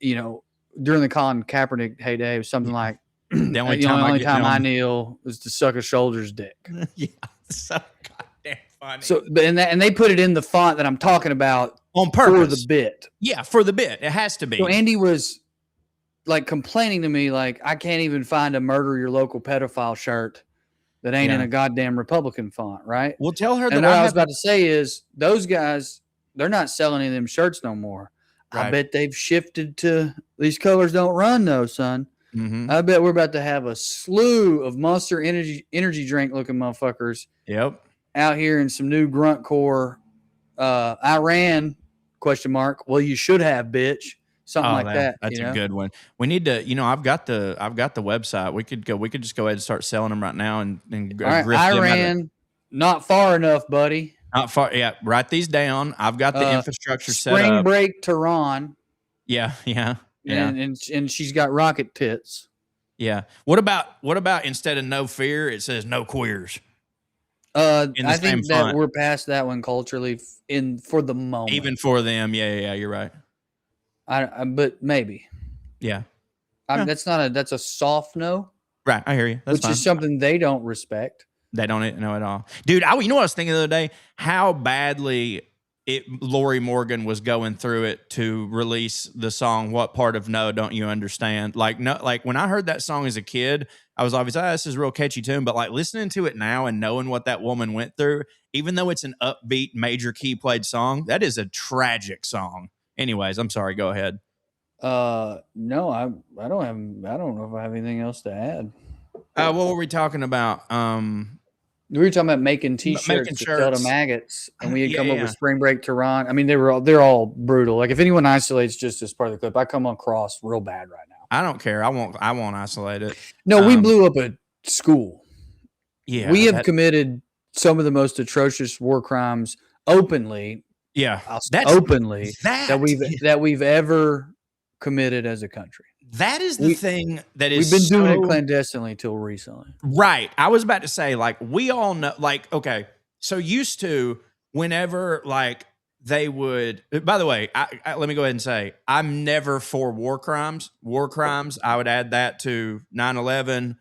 you know, during the Colin Kaepernick heyday, it was something like, the only time I kneel is to suck a shoulder's dick. Yeah. So goddamn funny. So, and they put it in the font that I'm talking about on purpose for the bit. Yeah, for the bit. It has to be. So Andy was like complaining to me, like, I can't even find a Murder Your Local Pedophile shirt that ain't in a goddamn Republican font, right? We'll tell her that. And what I was about to say is those guys, they're not selling any of them shirts no more. Right. I bet they've shifted to these colors don't run though, son. Mm-hmm. I bet we're about to have a slew of Monster energy drink looking motherfuckers. Yep. Out here in some new grunt core Iran ? Well, you should have, bitch. something like that. That's You a know, good one. We need to, I've got the website. We could just go ahead and start selling them right now and all right, grift them at Iran, not far enough, buddy. not far. Yeah, write these down. I've got the infrastructure set Spring up. Break Tehran. Yeah. And she's got rocket tits. Yeah. What about instead of no fear, it says no queers? I think that we're past that one culturally for the moment. Even for them, yeah, you're right. But maybe. Yeah. That's a soft no. Right, I hear you. That's which is something they don't respect. They don't know at all. Dude, you know what I was thinking the other day? How badly Lori Morgan was going through it to release the song "What Part of No Don't You Understand?" Like when I heard that song as a kid, I was always, this is a real catchy tune. But like listening to it now and knowing what that woman went through, even though it's an upbeat, major key played song, that is a tragic song. Anyways, I'm sorry. Go ahead. No, I don't know if I have anything else to add. What were we talking about? We were talking about making T-shirts to sell to maggots, and we had come up with Spring Break Tehran. I mean, they're all brutal. Like if anyone isolates just as part of the clip, I come across real bad right now. I don't care. I won't isolate it. No, we blew up a school. Yeah, we have committed some of the most atrocious war crimes openly. Yeah, that we've ever committed as a country. That is the thing that is. We've been doing it clandestinely till recently. Right. I was about to say, like, we all know, like, okay, so used to whenever, like, they would, by the way, let me go ahead and say, I'm never for war crimes. War crimes, I would add that to 9/11,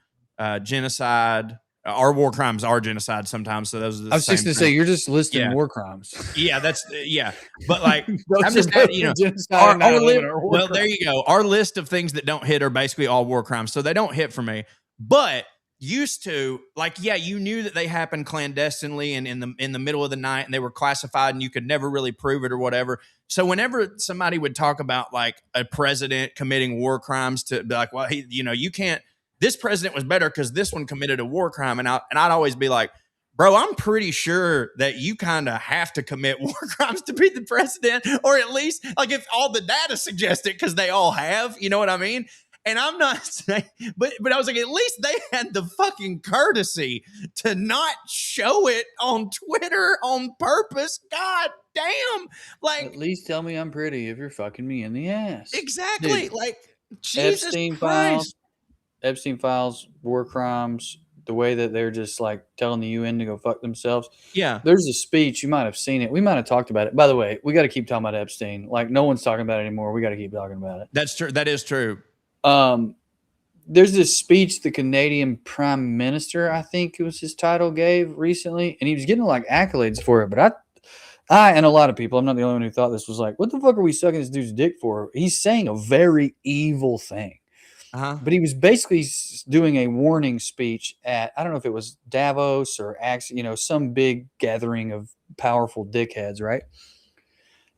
genocide. Our war crimes are genocide sometimes, so those are the I was just going to say, you're just listing war crimes. Yeah, but like, I'm just well, there you go. Our list of things that don't hit are basically all war crimes, so they don't hit for me. But used to, like, yeah, you knew that they happened clandestinely and in the middle of the night, and they were classified, and you could never really prove it or whatever. So whenever somebody would talk about like a president committing war crimes, to be like, well, you can't. This president was better because this one committed a war crime. And I'd always be like, bro, I'm pretty sure that you kind of have to commit war crimes to be the president, or at least like if all the data suggest it, because they all have, you know what I mean? And I'm not saying, but I was like, at least they had the fucking courtesy to not show it on Twitter on purpose. God damn. Like, at least tell me I'm pretty if you're fucking me in the ass. Exactly. Dude, like, Jesus Christ. Epstein files, war crimes, the way that they're just like telling the UN to go fuck themselves. Yeah. There's a speech. You might have seen it. We might have talked about it. By the way, we got to keep talking about Epstein. Like no one's talking about it anymore. We got to keep talking about it. That's true. That is true. There's this speech the Canadian Prime Minister, I think it was his title, gave recently, and he was getting like accolades for it. But I and a lot of people, I'm not the only one who thought this, was like, what the fuck are we sucking this dude's dick for? He's saying a very evil thing. But he was basically doing a warning speech at, I don't know if it was Davos or some big gathering of powerful dickheads, right?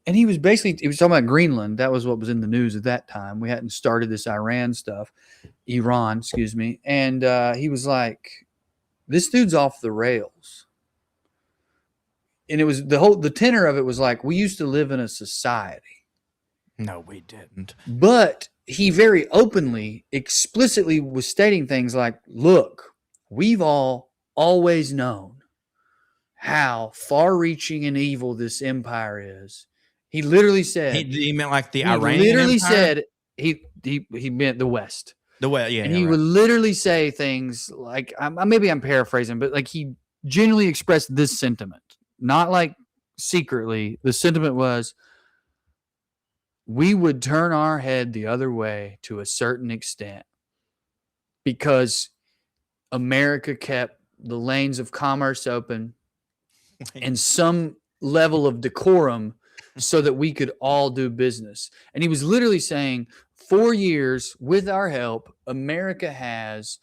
And he was talking about Greenland. That was what was in the news at that time. We hadn't started this Iran, excuse me. And he was like, this dude's off the rails. And it was the tenor of it was like, we used to live in a society. No, we didn't. But he very openly, explicitly was stating things like, look, we've always known how far-reaching and evil this empire is. He literally said... He meant like the Iranian literally empire? said he meant the West. The West, yeah. And he would literally say things like, maybe I'm paraphrasing, but like he genuinely expressed this sentiment. Not like secretly. The sentiment was, we would turn our head the other way to a certain extent because America kept the lanes of commerce open and some level of decorum so that we could all do business. And he was literally saying, 4 years with our help, America has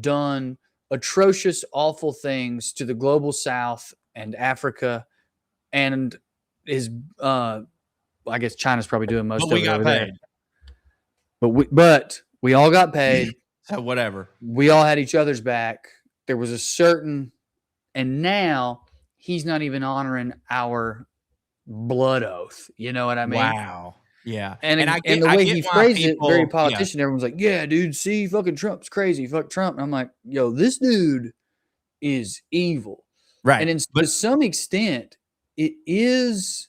done atrocious, awful things to the global South and Africa, and is I guess China's probably doing most of it. But we got paid. But we all got paid. So whatever. We all had each other's back. There was a certain, and now he's not even honoring our blood oath. You know what I mean? Wow. Yeah. And And the I way get he why phrased it, very people, yeah, politician. Everyone's like, "Yeah, dude, see, fucking Trump's crazy. Fuck Trump." And I'm like, "Yo, this dude is evil." right. And to But some extent, it is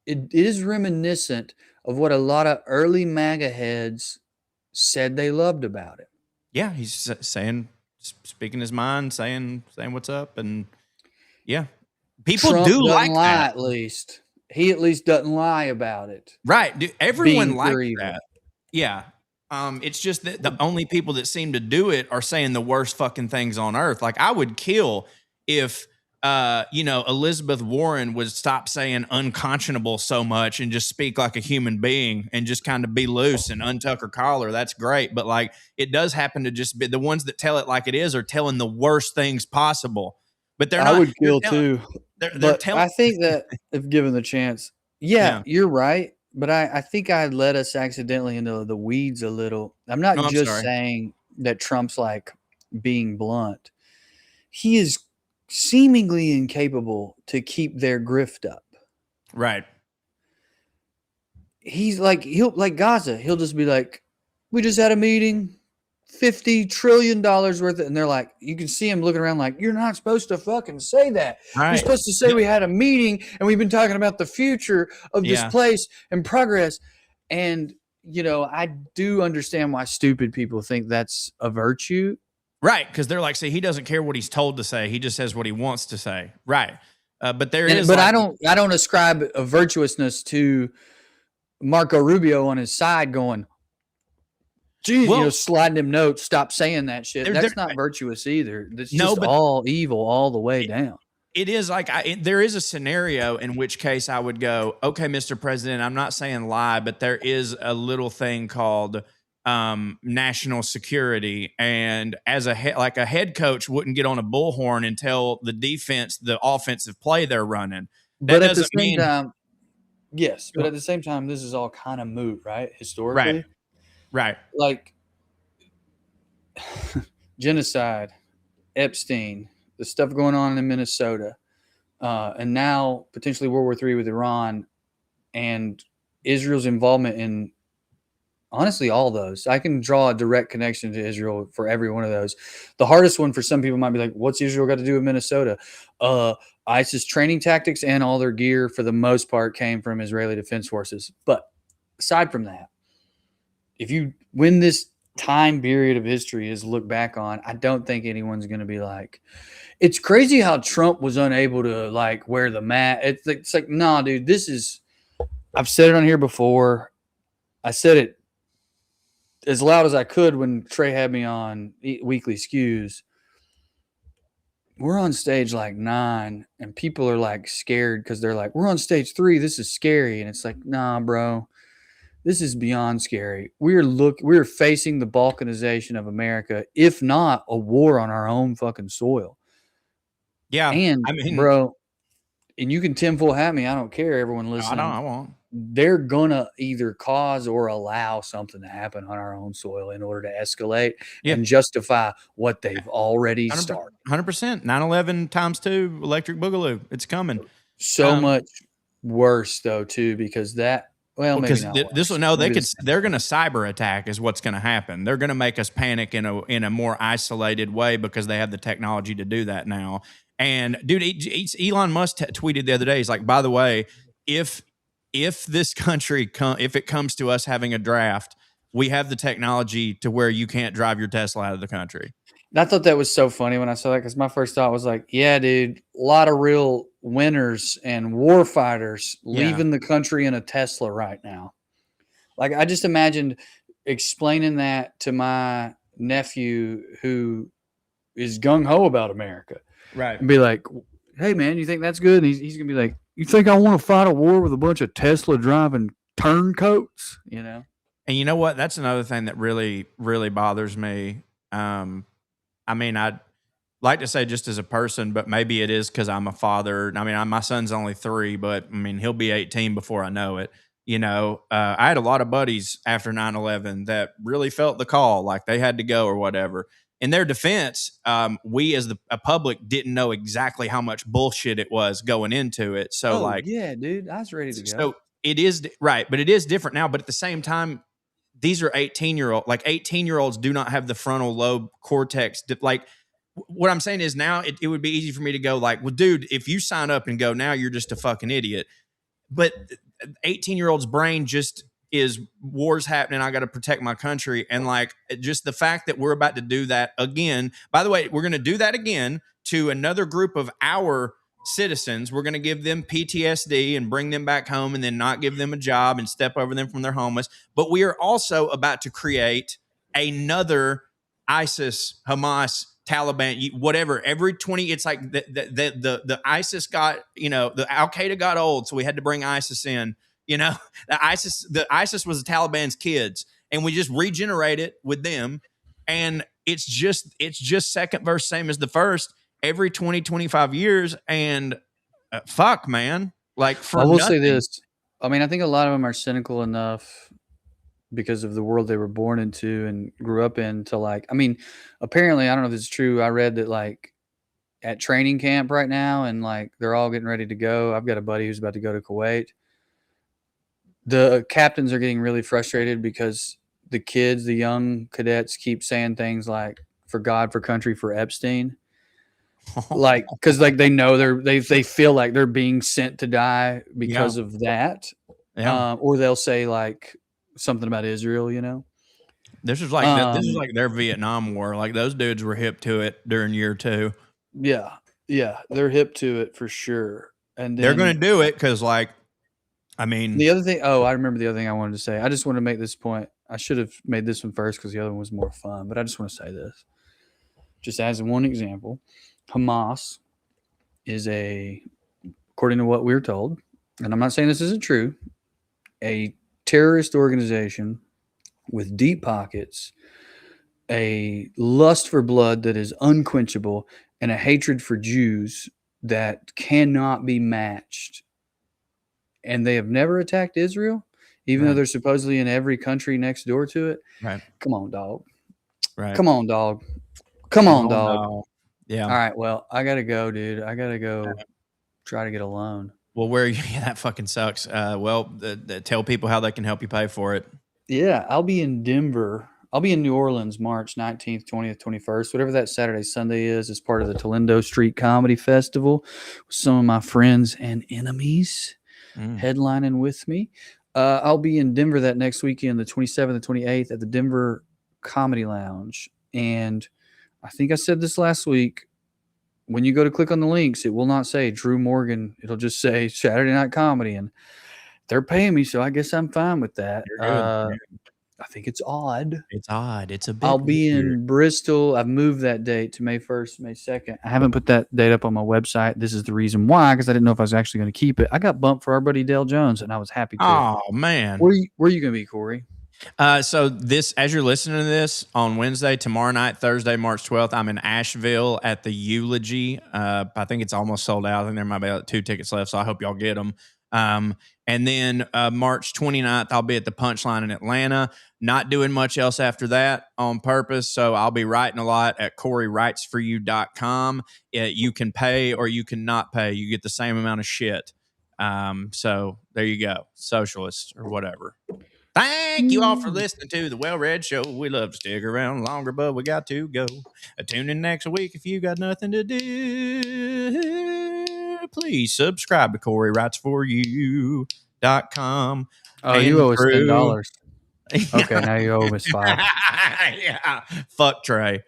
reminiscent of what a lot of early MAGA heads said they loved about it. yeah, he's saying, speaking his mind, saying what's up, and yeah, people Trump do doesn't like lie, that. at least. He at least doesn't lie about it Right. Everyone being pure likes evil. that. Yeah. It's just that the only people that seem to do it are saying the worst fucking things on earth. Like I would kill if Elizabeth Warren would stop saying unconscionable so much and just speak like a human being and just kind of be loose and untuck her collar. That's great. But like it does happen to just be the ones that tell it like it is are telling the worst things possible. But they're I not would kill too. they're But telling I think that if given the chance, yeah, yeah. you're right. But I think I led us accidentally into the weeds a little. I'm not No, I'm just sorry. saying that Trump's like being blunt. He is seemingly incapable to keep their grift up. Right. He's like, he'll like Gaza, he'll just be like, we just had a meeting, $50 trillion worth of, and they're like, you can see him looking around like, you're not supposed to fucking say that. You're Right. supposed to say we had a meeting and we've been talking about the future of this Yeah. place and progress. And I do understand why stupid people think that's a virtue. Right, because they're like, see, he doesn't care what he's told to say. He just says what he wants to say. Right. But there is But like, I don't ascribe a virtuousness to Marco Rubio on his side going, geez, well, sliding him notes, stop saying that shit. there, That's there, not virtuous either. That's no, just but all evil all the way it, down. it is like, there is a scenario in which case I would go, okay, Mr. President, I'm not saying lie, but there is a little thing called national security. And as a head coach wouldn't get on a bullhorn and tell the defense the offensive play they're running. That But at the doesn't same mean, time, yes, but at the same time, this is all kind of moot, right? right, Historically, right. like genocide, Epstein, the stuff going on in Minnesota, and now potentially World War III with Iran and Israel's involvement in honestly all those. I can draw a direct connection to Israel for every one of those. The hardest one for some people might be like, what's Israel got to do with Minnesota? ISIS training tactics and all their gear for the most part came from Israeli Defense Forces. But aside from that, when this time period of history is looked back on, I don't think anyone's going to be like, it's crazy how Trump was unable to like wear the mask. It's like, nah, dude, I've said it on here before. I said it as loud as I could when Trey had me on Weekly Skews. We're on stage like 9 and people are like scared because they're like, we're on stage 3. This is scary. And it's like, nah, bro, this is beyond scary. We're facing the balkanization of America, if not a war on our own fucking soil. Yeah. And I mean, bro, and you can tinfoil hat me. I don't care. Everyone listening. I won't. They're gonna either cause or allow something to happen on our own soil in order to escalate and justify what they've already started. 100%. 9/11 times 2 electric boogaloo. It's coming. So much worse though, too, because that. Well, maybe not. This will no. They're going to cyber attack is what's going to happen. They're going to make us panic in a more isolated way because they have the technology to do that now. And dude, Elon Musk tweeted the other day. He's like, by the way, if this country if it comes to us having a draft, we have the technology to where you can't drive your Tesla out of the country. I thought that was so funny when I saw that because my first thought was like, yeah, dude, a lot of real winners and war fighters leaving the country in a Tesla right now. Like, I just imagined explaining that to my nephew who is gung-ho about America. Right. And be like, hey, man, you think that's good? And he's going to be like, you think I want to fight a war with a bunch of Tesla driving turncoats? And you know what? That's another thing that really, really bothers me. I mean, I'd like to say just as a person, but maybe it is because I'm a father. I mean, my son's only 3, but I mean, he'll be 18 before I know it. I had a lot of buddies after 9/11 that really felt the call, like they had to go or whatever. In their defense, we as a public didn't know exactly how much bullshit it was going into it. So, yeah, dude, I was ready to go. So it is right, but it is different now. But at the same time, these are 18-year-olds do not have the frontal lobe cortex. Like what I'm saying is now it would be easy for me to go like, well, dude, if you sign up and go now, you're just a fucking idiot. But 18-year-old's brain just is wars happening. I got to protect my country. And like, just the fact that we're about to do that again, by the way, we're going to do that again to another group of our citizens. We're going to give them PTSD and bring them back home and then not give them a job and step over them from their homeless. But we are also about to create another ISIS, Hamas, Taliban, whatever. Every 20, it's like the ISIS got, the Al Qaeda got old, so we had to bring ISIS in. The ISIS was the Taliban's kids, and we just regenerate it with them. And it's just second verse, same as the first, every 20, 25 years. And fuck, man. Like, for I will nothing. say this. I mean, I think a lot of them are cynical enough because of the world they were born into and grew up in to like, I mean, apparently, I don't know if it's true. I read that like at training camp right now, and like they're all getting ready to go. I've got a buddy who's about to go to Kuwait. The captains are getting really frustrated because the kids, the young cadets, keep saying things like "for God, for country, for Epstein," like because like they know they feel like they're being sent to die because of that, or they'll say like something about Israel. This is like their Vietnam War. Like those dudes were hip to it during year 2. Yeah, they're hip to it for sure, and then, they're going to do it because like. I mean, the other thing. Oh, I remember the other thing I wanted to say. I just want to make this point. I should have made this one first because the other one was more fun. But I just want to say this, just as one example, Hamas is according to what we're told, and I'm not saying this isn't true, a terrorist organization with deep pockets, a lust for blood that is unquenchable, and a hatred for Jews that cannot be matched. And they have never attacked Israel, even though they're supposedly in every country next door to it. Right. Come on, dog. Right. Come on, dog. Come on, dog. Yeah. All right. Well, I got to go, dude. I got to go try to get a loan. Well, that fucking sucks. Tell people how they can help you pay for it. Yeah. I'll be in Denver. I'll be in New Orleans, March 19th, 20th, 21st, whatever that Saturday, Sunday is, as part of the Toledo Street Comedy Festival with some of my friends and enemies. Headlining with me. I'll be in Denver that next weekend, the 27th and 28th, at the Denver Comedy Lounge. And I think I said this last week. When you go to click on the links, it will not say Drew Morgan. It'll just say Saturday Night Comedy. And they're paying me, so I guess I'm fine with that. I think it's odd. It's odd. It's a bit I'll be weird. in Bristol. I've moved that date to May 1st, May 2nd. I haven't put that date up on my website. This is the reason why, because I didn't know if I was actually going to keep it. I got bumped for our buddy Dale Jones, and I was happy to. Oh, man. Where are you going to be, Corey? So this, as you're listening to this on Wednesday, tomorrow night, Thursday, March 12th, I'm in Asheville at the Eulogy. I think it's almost sold out. I think there might be like 2 tickets left, so I hope y'all get them. And then March 29th, I'll be at the Punchline in Atlanta. Not doing much else after that on purpose. So I'll be writing a lot at CoreyWritesForYou.com. You can pay or you can not pay. You get the same amount of shit. So there you go. Socialists or whatever. Thank you all for listening to the WellRED Show. We love to stick around longer, but we got to go. Tune in next week if you got nothing to do. Please subscribe to CoreyWritesForYou.com. Oh, you owe us $10. Okay, now you owe us $5. Yeah. Fuck Trey.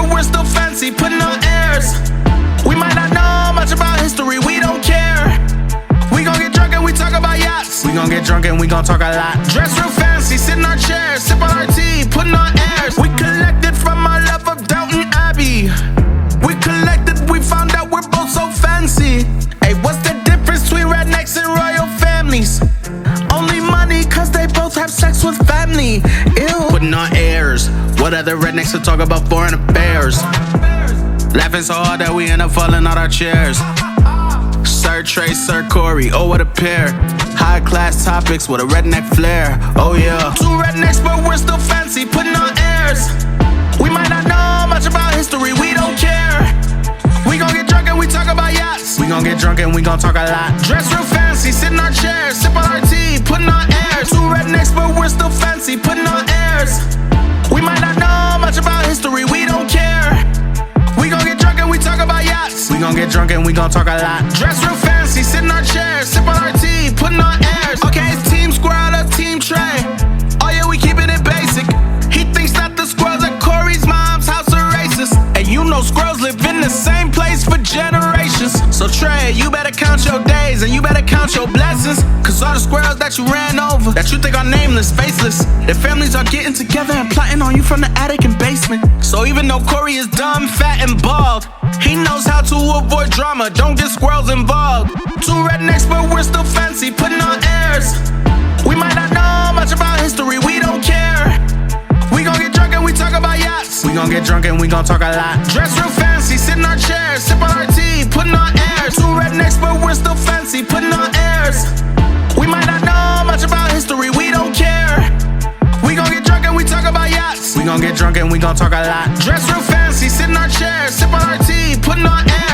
We're still fancy, putting on airs. We might not know much about history, we don't care. We gon' get drunk and we talk about yachts. We gon' get drunk and we gon' talk a lot. Dress real fancy, sit in our chairs, sip on our tea, putting on airs. We collected from our love of Downton Abbey. We collected, we found out we're both so fancy. Hey, what's the difference between rednecks and royal families? Only money, cause they both have sex with family. Ew. Putting on airs. What other rednecks to talk about foreign affairs? Laughing so hard that we end up falling out our chairs. Sir Trey, Sir Corey, oh what a pair. High class topics with a redneck flair. Oh yeah. Two rednecks, but we're still fancy, putting on airs. We might not know much about history, we don't care. We gon' get drunk and we talk about yachts. We gon' get drunk and we gon' talk a lot. Dress real fancy, sit in our chairs, sip on our tea, putting on airs. Two rednecks, but we're still fancy, putting on airs. We might not know much about history, we don't care. We gon' get drunk and we talk about yachts. We gon' get drunk and we gon' talk a lot. Dress real fancy, sit in our chairs, sip on our tea, putting on airs. Okay, it's Team Squirrel or Team Trey. Oh yeah, we keeping it basic. He thinks that the squirrels at Corey's mom's house are racist. And you know squirrels live in the same place for generations. So Trey, you better count your days and you better count your blessings. Cause all the squirrels that you ran over, that you think are nameless, faceless, their families are getting together and plotting on you from the attic and basement. So even though Corey is dumb, fat, and bald, he knows how to avoid drama, don't get squirrels involved. Two rednecks, but we're still fancy, putting on airs. We might not know much about history, we don't care. We gon' get drunk and we talk about yachts. We gon' get drunk and we gon' talk a lot. Dress real fancy, sit in our chairs, sip on our tea, putting on airs. Two rednecks, but we're still fancy, putting on airs. We might not know much about history, we don't care. We gon' get drunk and we talk about yachts. We gon' get drunk and we gon' talk a lot. Dress real fancy, sit in our chairs, sip on our tea, putting on airs.